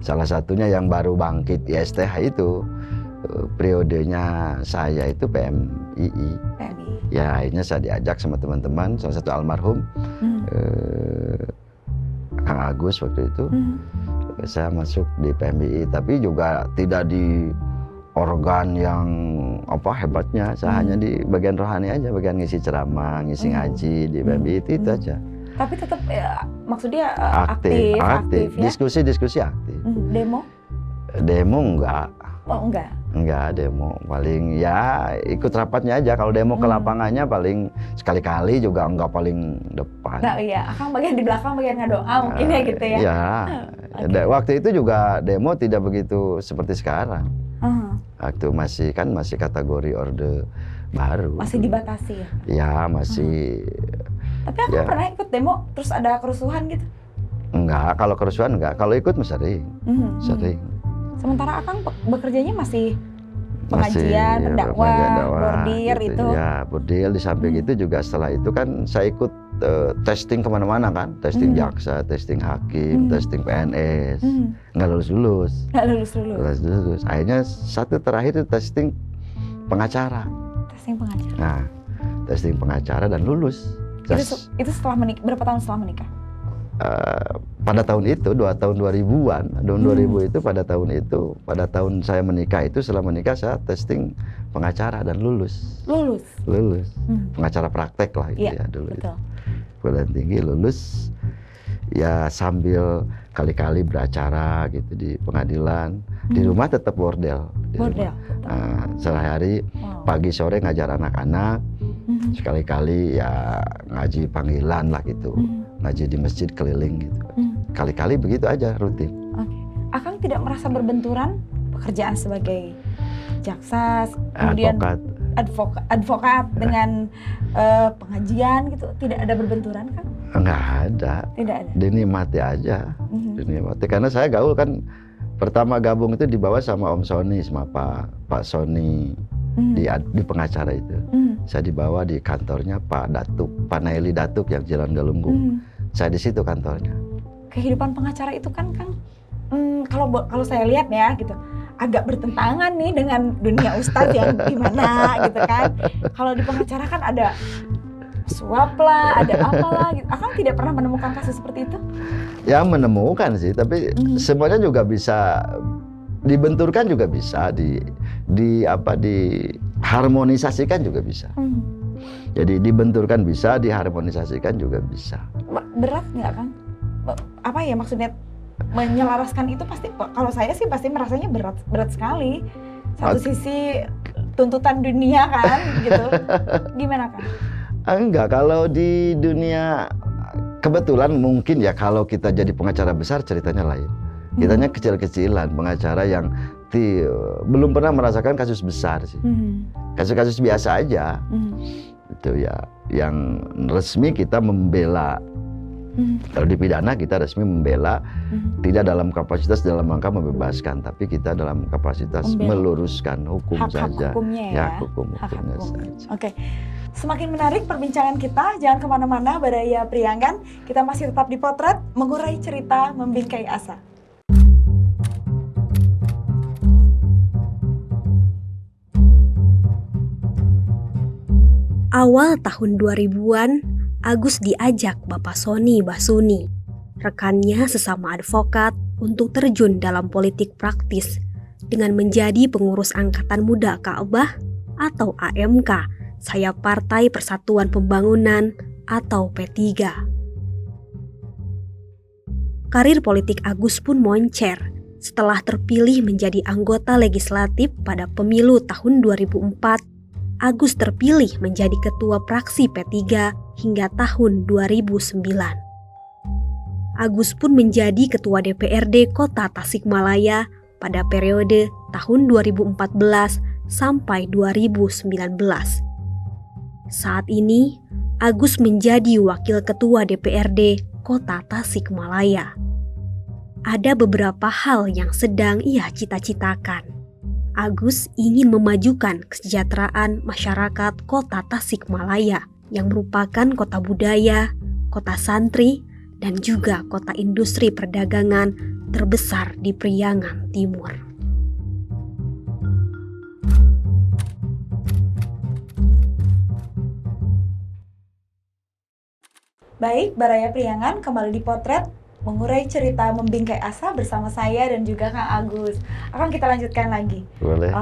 Salah satunya yang baru bangkit di STH itu periodenya saya itu PMII. Ya akhirnya saya diajak sama teman-teman, salah satu almarhum Kang Agus waktu itu. Saya masuk di PMII, tapi juga tidak di organ yang hebatnya. Saya hanya di bagian rohani aja, bagian ngisi ceramah, ngisi ngaji di PMII itu aja. Tapi tetap maksudnya Aktif. ya? Diskusi aktif. Demo enggak. Oh enggak. Enggak demo, paling ya ikut rapatnya aja. Kalau demo ke lapangannya paling sekali-kali juga enggak paling depan. Nah iya, Akang bagian di belakang, bagian ngadoa mungkin ya gitu ya. Iya. Waktu itu juga demo tidak begitu seperti sekarang. Waktu masih kategori orde baru. Masih dibatasi ya? Ya masih. Tapi Akang pernah ikut demo terus ada kerusuhan gitu? Enggak, kalau kerusuhan enggak. Kalau ikut sering. Sering. Sementara Akang bekerjanya masih pengajian, pendakwah, bordir gitu. itu. Ya, bordir di samping itu juga setelah itu kan saya ikut testing kemana-mana kan, testing jaksa, testing hakim, testing PNS, nggak lulus. Akhirnya satu terakhir itu testing pengacara. Nah, testing pengacara dan lulus. Itu setelah menikah, berapa tahun setelah menikah? Pada tahun itu, 2 tahun 2000-an, tahun 2000 itu pada tahun saya menikah itu, setelah menikah saya testing pengacara dan lulus. Pengacara praktek lah itu ya dulu. Betul. Perguruan tinggi lulus, ya sambil kali-kali beracara gitu di pengadilan. Di rumah tetap bordel. Sehari-hari pagi sore ngajar anak-anak, sekali-kali ya ngaji panggilan lah gitu. Ngaji di masjid keliling gitu. Kali-kali begitu aja rutin. Akang tidak merasa berbenturan pekerjaan sebagai jaksa, kemudian advokat dengan pengajian gitu, tidak ada berbenturan kan? Enggak ada. Tidak ada. Dinikmati aja. Dinikmati karena saya gaul kan, pertama gabung itu dibawa sama Om Sony sama Pak Sony di pengacara itu. Saya dibawa di kantornya Pak Naili Datuk yang Jalan Galunggung. Saya di situ kantornya. Kehidupan pengacara itu kan Kang, kalau saya lihat ya gitu, agak bertentangan nih dengan dunia ustadz yang gimana gitu kan. Kalau di pengacara kan ada suap lah, ada apalah gitu. Akang tidak pernah menemukan kasus seperti itu? Ya menemukan sih, tapi semuanya juga bisa dibenturkan, juga bisa diharmonisasikan juga bisa. Jadi dibenturkan bisa, diharmonisasikan juga bisa. Berat nggak Kang? Apa ya maksudnya menyelaraskan itu pasti, kalau saya sih pasti merasanya berat sekali. Satu sisi tuntutan dunia kan gitu. Gimana Kang? Enggak, kalau di dunia kebetulan mungkin ya kalau kita jadi pengacara besar ceritanya lain. Kitanya kecil-kecilan, pengacara yang belum pernah merasakan kasus besar sih. Kasus-kasus biasa aja. Itu ya yang resmi kita membela. Kalau di pidana kita resmi membela, tidak dalam kapasitas dalam rangka membebaskan, tapi kita dalam kapasitas meluruskan hukum saja. Hukumnya hukumnya saja. Oke. Semakin menarik perbincangan kita, jangan kemana-mana, Baraya Prianggan. Kita masih tetap di Potret, mengurai cerita, membingkai asa. Awal tahun 2000-an, Agus diajak Bapak Sony Basuni, rekannya sesama advokat, untuk terjun dalam politik praktis dengan menjadi pengurus Angkatan Muda Ka'bah atau AMK sayap Partai Persatuan Pembangunan atau P3. Karir politik Agus pun moncer setelah terpilih menjadi anggota legislatif pada pemilu tahun 2004. Agus terpilih menjadi ketua fraksi P3 hingga tahun 2009. Agus pun menjadi ketua DPRD Kota Tasikmalaya pada periode tahun 2014 sampai 2019. Saat ini, Agus menjadi wakil ketua DPRD Kota Tasikmalaya. Ada beberapa hal yang sedang ia cita-citakan. Agus ingin memajukan kesejahteraan masyarakat Kota Tasikmalaya yang merupakan kota budaya, kota santri, dan juga kota industri perdagangan terbesar di Priangan Timur. Baik, Baraya Priangan kembali dipotret, mengurai cerita membingkai asa bersama saya dan juga Kang Agus. Akan kita lanjutkan lagi. Boleh.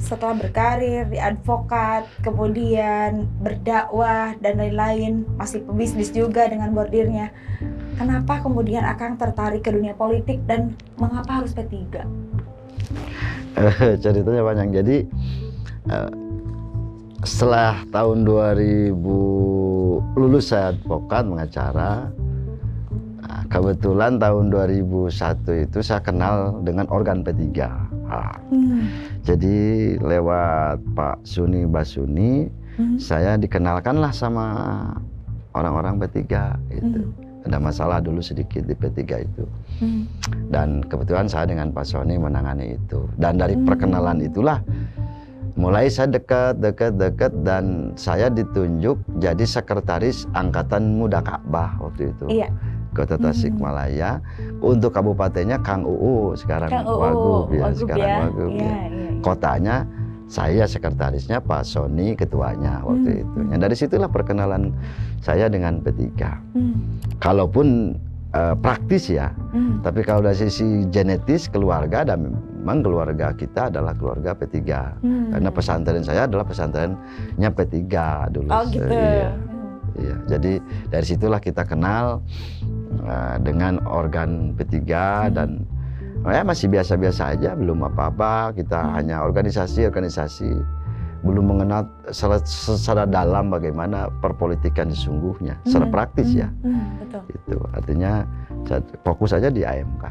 Setelah berkarir di advokat, kemudian berdakwah dan lain-lain, masih pebisnis juga dengan bordirnya. Kenapa kemudian Akang tertarik ke dunia politik dan mengapa harus P3? Ceritanya panjang. Jadi setelah tahun 2000 lulus saya advokat mengacara, kebetulan tahun 2001 itu saya kenal dengan organ P3. Jadi lewat Pak Suni Basuni, saya dikenalkanlah sama orang-orang P3 itu. Ada masalah dulu sedikit di P3 itu. Dan kebetulan saya dengan Pak Suni menangani itu. Dan dari perkenalan itulah mulai saya dekat dan saya ditunjuk jadi sekretaris Angkatan Muda Ka'bah waktu itu. Iya. Kota Tasikmalaya. Untuk kabupatennya Kang UU sekarang Wagub ya, sekarang Wagub ya. Kotanya saya sekretarisnya, Pak Soni ketuanya waktu itu. Yang dari situlah perkenalan saya dengan P3. Kalaupun praktis ya, tapi kalau dari sisi genetis keluarga, dan memang keluarga kita adalah keluarga P3. Karena pesantren saya adalah pesantrennya P3 dulu. Oh gitu. Iya, jadi dari situlah kita kenal dengan organ P3 dan masih biasa-biasa aja, belum apa-apa. Kita hanya organisasi, belum mengenal secara dalam bagaimana perpolitikan sesungguhnya, secara praktis ya. Betul. Itu artinya saya fokus aja di AMK.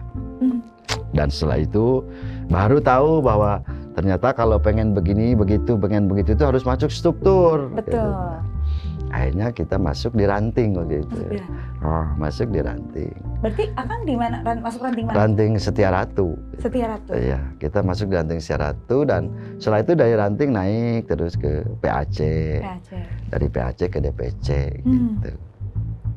Dan setelah itu baru tahu bahwa ternyata kalau pengen begini, begitu itu harus masuk struktur. Betul. Gitu. Akhirnya kita masuk di ranting waktu itu. Masuk di ranting. Berarti Akang di mana? Masuk ranting mana? Ranting Setia Ratu. Setia Ratu. Iya, kita masuk di ranting Setia Ratu dan setelah itu dari ranting naik terus ke PAC. Dari PAC ke DPC gitu.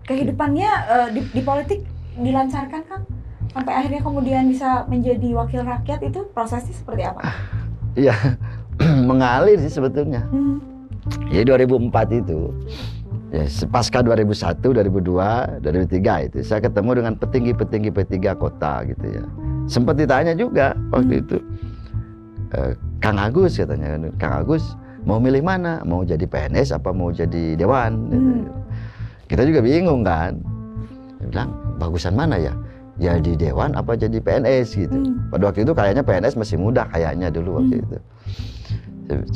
Kehidupannya di politik dilancarkan, Kang? Sampai akhirnya kemudian bisa menjadi wakil rakyat, itu prosesnya seperti apa? Iya, mengalir sih sebetulnya. Jadi 2004 itu, ya, pasca 2001, 2002, 2003 itu, saya ketemu dengan petinggi-petinggi P3 kota gitu ya. Sempat ditanya juga waktu itu, Kang Agus katanya, Kang Agus mau milih mana? Mau jadi PNS apa mau jadi dewan? Gitu. Kita juga bingung kan. Dia bilang, bagusan mana ya? Jadi dewan apa jadi PNS gitu. Pada waktu itu kayaknya PNS masih muda kayaknya dulu waktu itu.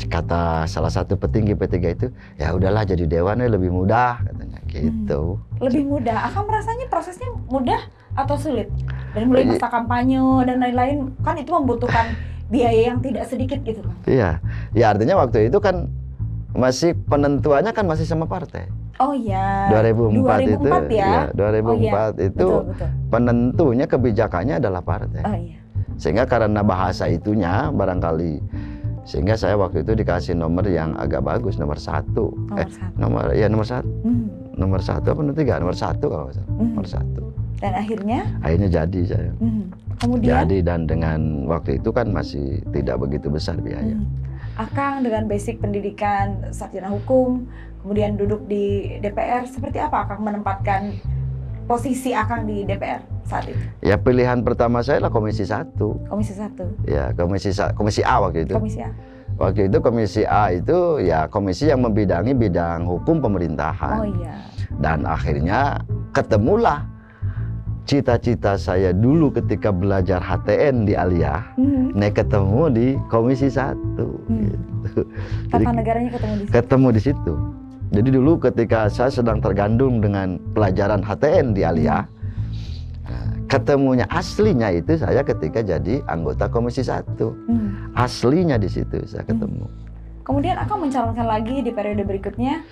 Kata salah satu petinggi P3 itu, ya udahlah jadi dewannya lebih mudah katanya gitu. Lebih mudah. Akang merasanya prosesnya mudah atau sulit? Dari mulai masa kampanye dan lain-lain, kan itu membutuhkan biaya yang tidak sedikit gitu kan? Iya. Ya artinya waktu itu kan masih penentuannya kan masih sama partai. Oh iya. 2004 itu ya? 2004 itu betul. Penentunya kebijakannya adalah partai. Oh iya. Sehingga karena bahasa itunya barangkali, sehingga saya waktu itu dikasih nomor yang agak bagus, nomor 1. Nomor 1. Nomor 1 apa nomor 3? Nomor 1 kalau nggak salah. Nomor 1. Dan akhirnya jadi saya. Kemudian Jadi dan dengan waktu itu kan masih tidak begitu besar biaya. Akang dengan basic pendidikan sarjana hukum, kemudian duduk di DPR, seperti apa Akang menempatkan posisi Akang di DPR saat itu? Ya pilihan pertama saya adalah Komisi 1. Komisi 1. Ya, Komisi A waktu itu. Komisi A. Waktu itu komisi A itu ya komisi yang membidangi bidang hukum pemerintahan. Oh iya. Dan akhirnya ketemulah cita-cita saya dulu ketika belajar HTN di Aliyah, ketemu di Komisi 1. Gitu. Tata negaranya ketemu di situ. Ketemu di situ. Jadi dulu ketika saya sedang tergandung dengan pelajaran HTN di Aliyah, ketemunya aslinya itu saya ketika jadi anggota Komisi 1. Aslinya di situ saya ketemu. Kemudian Akang mencalonkan lagi di periode berikutnya,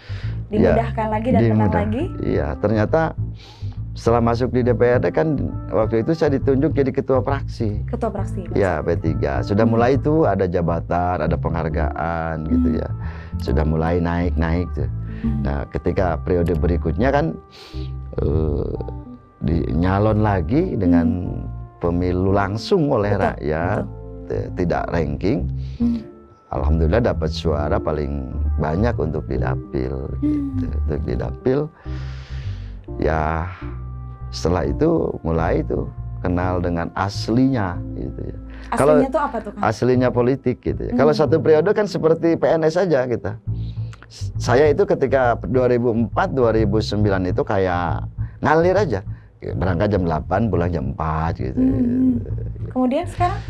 dimudahkan lagi dan menang lagi. Iya, ternyata setelah masuk di DPRD kan waktu itu saya ditunjuk jadi ketua fraksi. Ketua fraksi. Ya, P3. Sudah mulai itu ada jabatan, ada penghargaan gitu ya. Sudah mulai naik-naik tuh. Nah, ketika periode berikutnya kan nyalon lagi dengan pemilu langsung oleh rakyat, tidak ranking. Alhamdulillah dapat suara paling banyak untuk di dapil gitu. Untuk di dapil ya, setelah itu mulai itu kenal dengan aslinya gitu ya. Aslinya tuh apa tuh, Kang? Aslinya politik gitu ya. Kalau satu periode kan seperti PNS saja kita. Saya itu ketika 2004 2009 itu kayak ngalir aja. Berangkat jam 8, pulang jam 4 gitu. Kemudian sekarang?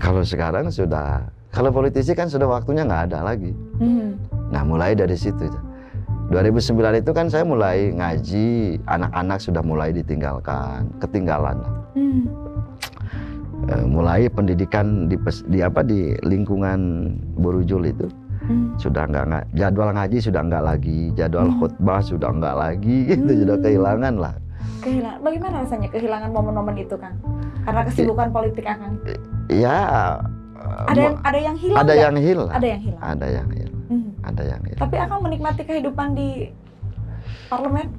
Kalau sekarang sudah, kalau politisi kan sudah waktunya nggak ada lagi. Nah, mulai dari situ. 2009 itu kan saya mulai ngaji, anak-anak sudah mulai ketinggalan. Mulai pendidikan di lingkungan Borujul itu sudah nggak, jadwal ngaji sudah nggak lagi, jadwal khutbah sudah nggak lagi, gitu sudah kehilangan lah. Kehilangan. Bagaimana rasanya kehilangan momen-momen itu, Kang? Karena kesibukan politik Akang. Ya. Ada yang hilang. Ada yang hilang. Ada yang hilang. Ada yang hilang. Ada yang hilang. Tapi Akang menikmati kehidupan di parlemen.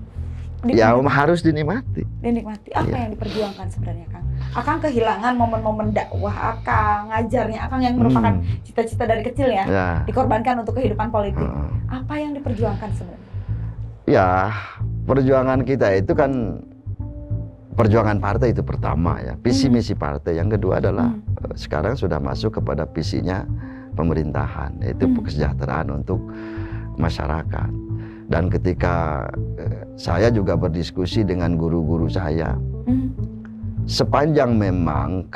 Harus dinikmati. Dinikmati. Apa yang diperjuangkan sebenarnya, Kang? Akang kehilangan momen-momen dakwah Akang, ngajarnya Akang yang merupakan cita-cita dari kecil ya, dikorbankan untuk kehidupan politik. Apa yang diperjuangkan sebenarnya? Ya, perjuangan kita itu kan perjuangan partai itu pertama ya, visi misi partai. Yang kedua adalah sekarang sudah masuk kepada visinya pemerintahan, yaitu kesejahteraan untuk masyarakat. Dan ketika saya juga berdiskusi dengan guru-guru saya, sepanjang memang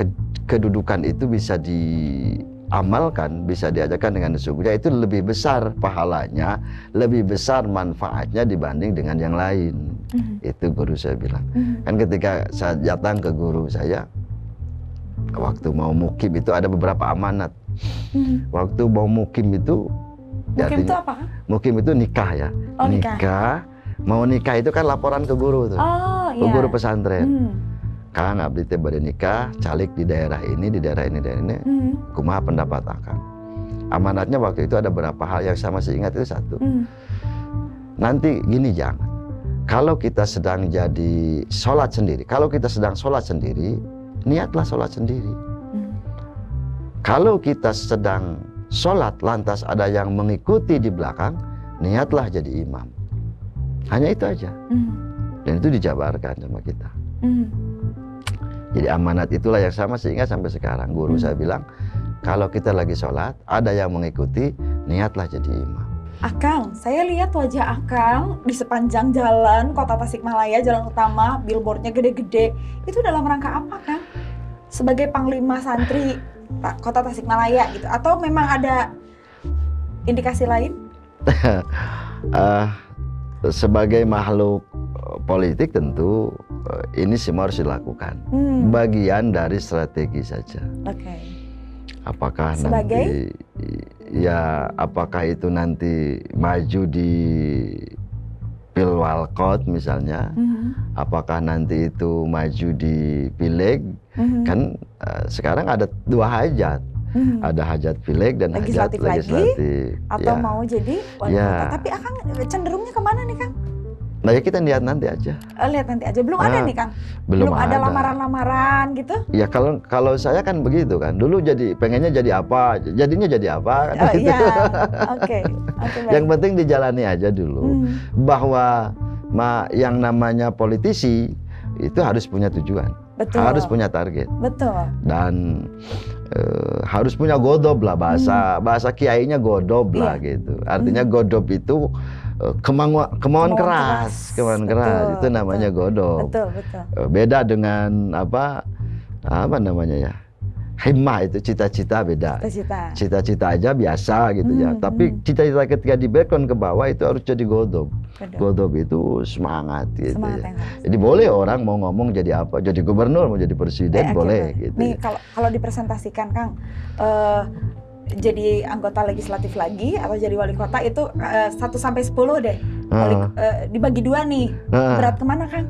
kedudukan itu bisa diamalkan, bisa diajarkan dengan sesungguhnya, itu lebih besar pahalanya, lebih besar manfaatnya dibanding dengan yang lain. Itu guru saya bilang. Kan ketika saya datang ke guru saya, waktu mau mukim itu ada beberapa amanat. Waktu mau mukim itu, mukim itu apa? Mukim itu nikah ya. Oh, nikah. Mau nikah itu kan laporan ke guru tuh. Ke guru pesantren. Kang abdi teh bade nikah, calik di daerah ini, di daerah ini, kumaha pendapat Akang. Amanatnya waktu itu ada beberapa hal yang saya masih ingat itu satu. Nanti gini jangan. Kalau kita sedang jadi sholat sendiri, kalau kita sedang sholat sendiri, niatlah sholat sendiri. Kalau kita sedang sholat lantas ada yang mengikuti di belakang, niatlah jadi imam. Hanya itu aja. Dan itu dijabarkan sama kita. Jadi amanat itulah yang sama sehingga sampai sekarang guru saya bilang, kalau kita lagi sholat ada yang mengikuti, niatlah jadi imam. Akang, saya lihat wajah Akang di sepanjang jalan Kota Tasikmalaya, jalan utama, billboardnya gede-gede. Itu dalam rangka apa, Kang? Sebagai Panglima Santri Kota Tasikmalaya gitu, atau memang ada indikasi lain? Sebagai makhluk politik tentu ini semua harus dilakukan. Bagian dari strategi saja. Apakah sebagai? Apakah itu nanti maju di Pilwalkot misalnya, apakah nanti itu maju di Pileg, kan sekarang ada dua hajat, ada hajat Pileg dan hajat legislatif. Atau mau jadi wali kota, tapi Akang cenderungnya kemana nih, Kang? Nah ya kita lihat nanti aja. Lihat nanti aja, belum ada nih, Kang? Belum ada lamaran-lamaran gitu? Ya kalau saya kan begitu kan, dulu pengennya jadi apa, jadinya jadi apa kan gitu. Oke. Yang penting dijalani aja dulu. Bahwa yang namanya politisi itu harus punya tujuan. Betul. Harus punya target. Betul. Dan harus punya godob lah, bahasa kiainya godob lah gitu. Artinya godob itu kemauan keras, itu namanya godob. Beda dengan apa namanya ya, himmah itu cita-cita beda. Cita-cita aja biasa gitu ya. Tapi cita-cita ketika di background ke bawah itu harus jadi godob. Godob itu semangat gitu ya. Jadi boleh orang mau ngomong jadi apa, jadi gubernur, mau jadi presiden boleh gitu. Nih kalau dipresentasikan Kang, jadi anggota legislatif lagi atau jadi wali kota itu 1 sampai 10 deh. Dibagi 2 nih. Berat kemana Kang?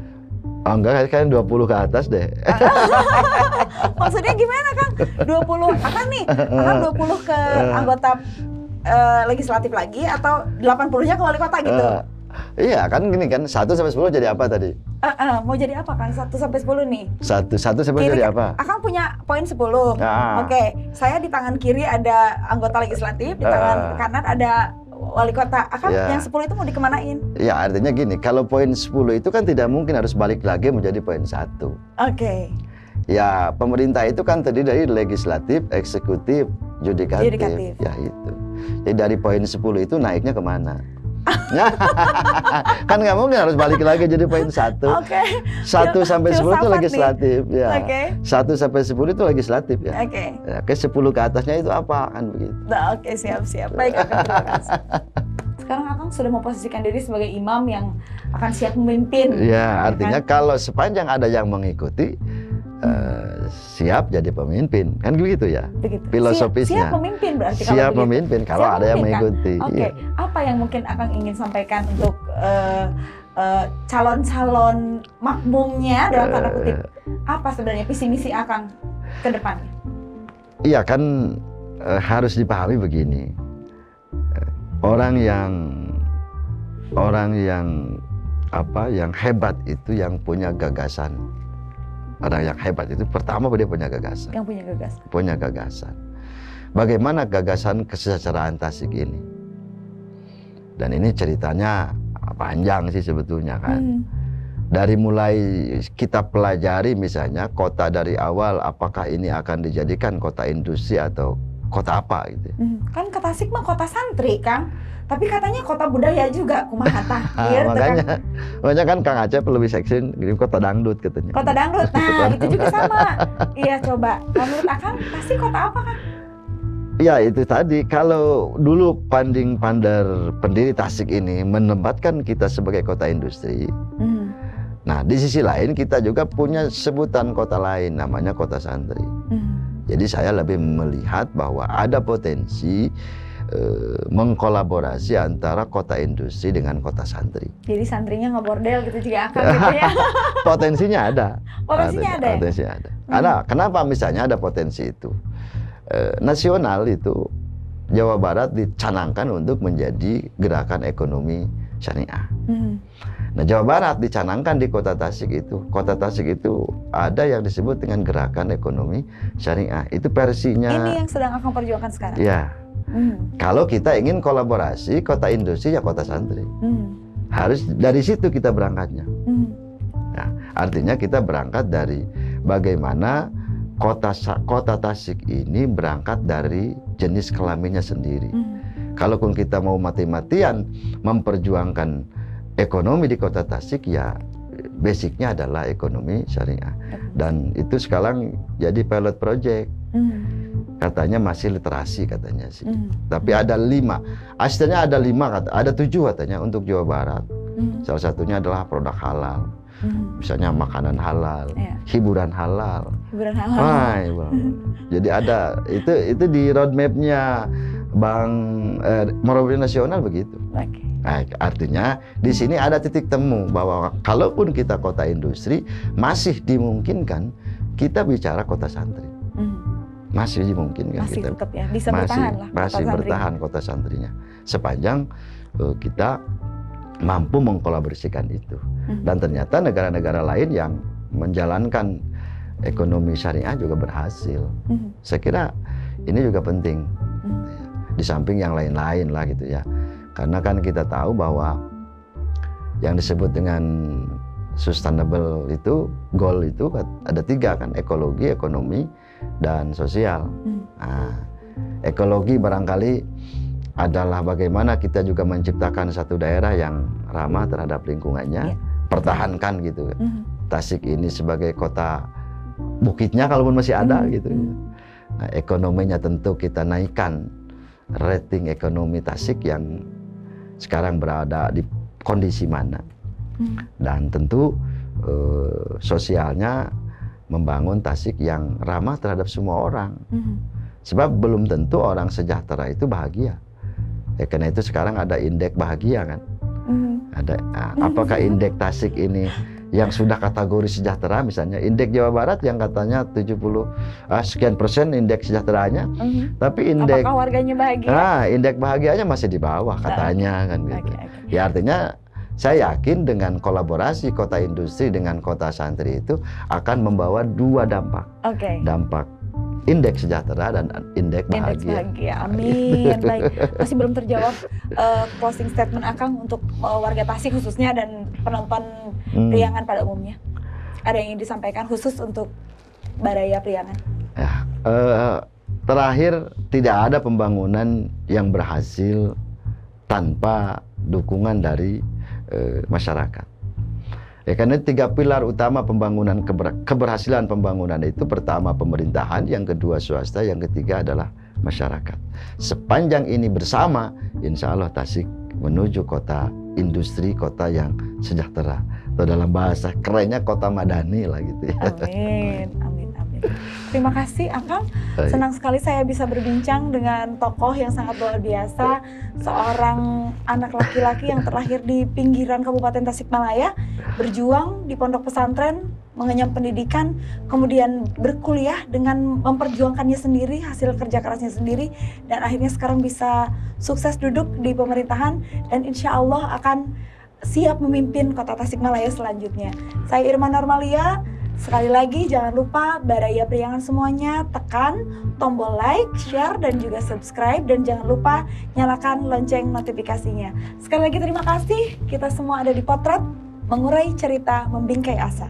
Oh enggak, kan 20 ke atas deh. Maksudnya gimana Kang? 20 akan nih? Akan 20 ke anggota legislatif lagi atau 80-nya ke wali kota gitu? Iya kan gini kan, 1 sampai 10 jadi apa tadi? Mau jadi apa kan? 1 sampai 10 nih. 1 sampai jadi apa? Akang punya poin 10. Oke, saya di tangan kiri ada anggota legislatif, di tangan kanan ada wali kota. Akang yang 10 itu mau dikemanain? Ya artinya gini, kalau poin 10 itu kan tidak mungkin harus balik lagi menjadi poin 1. Oke. Ya pemerintah itu kan terdiri dari legislatif, eksekutif, yudikatif. Ya itu. Jadi dari poin 10 itu naiknya kemana? Kan nggak mungkin harus balik lagi jadi poin 1. 1 sampai 10 itu legislatif ya. 1 sampai 10 itu legislatif ya. Oke, 10 ke atasnya itu apa kan begitu. Oke, siap. Baik, Akang, terima kasih. Sekarang Akang sudah memposisikan diri sebagai imam yang akan siap memimpin. Ya, artinya kalau sepanjang ada yang mengikuti siap jadi pemimpin, kan begitu ya. Filosofisnya. Siap memimpin berarti siap kalau memimpin kalau ada yang mengikuti. Oke. Apa yang mungkin Akang ingin sampaikan untuk calon-calon makmumnya dalam tanda kutip? Apa sebenarnya visi misi Akang ke depannya? Iya kan harus dipahami begini. Orang yang hebat itu yang punya gagasan. Orang yang hebat itu pertama dia punya gagasan. Yang punya gagasan. Bagaimana gagasan kesejahteraan Tasik ini? Dan ini ceritanya panjang sih sebetulnya kan. Dari mulai kita pelajari misalnya kota dari awal, apakah ini akan dijadikan kota industri atau kota apa gitu. Kan ke Tasik mah kota santri Kang. Tapi katanya kota budaya juga, kumaha tah. Makanya kan Kang Acep lebih seksi ngirim kota dangdut katanya. Kota dangdut, nah itu juga sama. Iya coba, menurut Akang Tasik kota apa Kang? Ya itu tadi, kalau dulu Panding Pandar pendiri Tasik ini menempatkan kita sebagai kota industri. Nah di sisi lain kita juga punya sebutan kota lain namanya kota santri. Jadi saya lebih melihat bahwa ada potensi mengkolaborasi antara kota industri dengan kota santri. Jadi santrinya nggak bordel gitu juga Akang gitu ya? Potensinya ada. Potensinya ada. Ada. Kenapa misalnya ada potensi itu? Nasional itu Jawa Barat dicanangkan untuk menjadi gerakan ekonomi syariah. Nah Jawa Barat dicanangkan di kota Tasik itu. Kota Tasik itu ada yang disebut dengan gerakan ekonomi syariah. Itu versinya. Ini yang sedang Akang perjuangkan sekarang. Ya. Kalau kita ingin kolaborasi kota industri ya kota santri. Harus dari situ kita berangkatnya. Nah, artinya kita berangkat dari bagaimana kota Tasik ini berangkat dari jenis kelaminnya sendiri. Kalaupun kita mau mati-matian memperjuangkan ekonomi di kota Tasik ya basicnya adalah ekonomi syariah. Dan itu sekarang jadi pilot project. Katanya masih literasi katanya sih. Tapi ada 5. Aslinya ada 5 ada 7 katanya untuk Jawa Barat. Salah satunya adalah produk halal. Misalnya makanan halal, hiburan halal. Jadi ada itu di roadmapnya Morawi Nasional begitu. Nah, artinya di sini ada titik temu bahwa kalaupun kita kota industri masih dimungkinkan kita bicara kota santri. Masih dimungkinkan kita tetap ya, bisa masih bertahan kota santrinya sepanjang kita mampu mengkolaborasikan itu. Dan ternyata negara-negara lain yang menjalankan ekonomi syariah juga berhasil. Saya kira ini juga penting. Di samping yang lain-lain lah gitu ya. Karena kan kita tahu bahwa yang disebut dengan sustainable itu, goal itu ada 3 kan, ekologi, ekonomi, dan sosial. Hmm. Nah, ekologi barangkali adalah bagaimana kita juga menciptakan satu daerah yang ramah terhadap lingkungannya, Iya. pertahankan gitu. Mhm. Tasik ini sebagai kota bukitnya kalaupun masih ada gitu. Nah, ekonominya tentu kita naikkan rating ekonomi Tasik yang sekarang berada di kondisi mana. Dan tentu sosialnya membangun Tasik yang ramah terhadap semua orang. Sebab belum tentu orang sejahtera itu bahagia. Karena itu sekarang ada indeks bahagia kan. Ada, apakah indeks Tasik ini yang sudah kategori sejahtera, misalnya indeks Jawa Barat yang katanya 70 sekian persen indeks sejahteranya, tapi indeks Apakah warganya bahagia? indeks bahagianya masih di bawah katanya kan gitu. Ya artinya saya yakin dengan kolaborasi kota industri dengan kota santri itu akan membawa dua dampak. Dampak indeks sejahtera dan indeks bahagia. Amin. Baik, masih belum terjawab closing statement Akang untuk warga Tasik khususnya dan penonton Priangan pada umumnya. Ada yang ingin disampaikan khusus untuk Baraya Priangan? Ya, terakhir tidak ada pembangunan yang berhasil tanpa dukungan dari masyarakat. Karena 3 pilar utama pembangunan keberhasilan pembangunan itu, pertama pemerintahan, yang kedua swasta, yang ketiga adalah masyarakat. Sepanjang ini bersama, insya Allah Tasik menuju kota industri, kota yang sejahtera. Atau dalam bahasa kerennya kota madani lah gitu ya. Amin, amin, amin. Terima kasih Akang. Senang sekali saya bisa berbincang dengan tokoh yang sangat luar biasa, seorang anak laki-laki yang terlahir di pinggiran Kabupaten Tasikmalaya, berjuang di pondok pesantren, mengenyam pendidikan, kemudian berkuliah dengan memperjuangkannya sendiri, hasil kerja kerasnya sendiri, dan akhirnya sekarang bisa sukses duduk di pemerintahan dan insya Allah akan siap memimpin kota Tasikmalaya selanjutnya. Saya Irma Normalia. Sekali lagi jangan lupa Baraya Priangan semuanya tekan tombol like, share, dan juga subscribe, dan jangan lupa nyalakan lonceng notifikasinya. Sekali lagi terima kasih, kita semua ada di Potret, mengurai cerita, membingkai asa.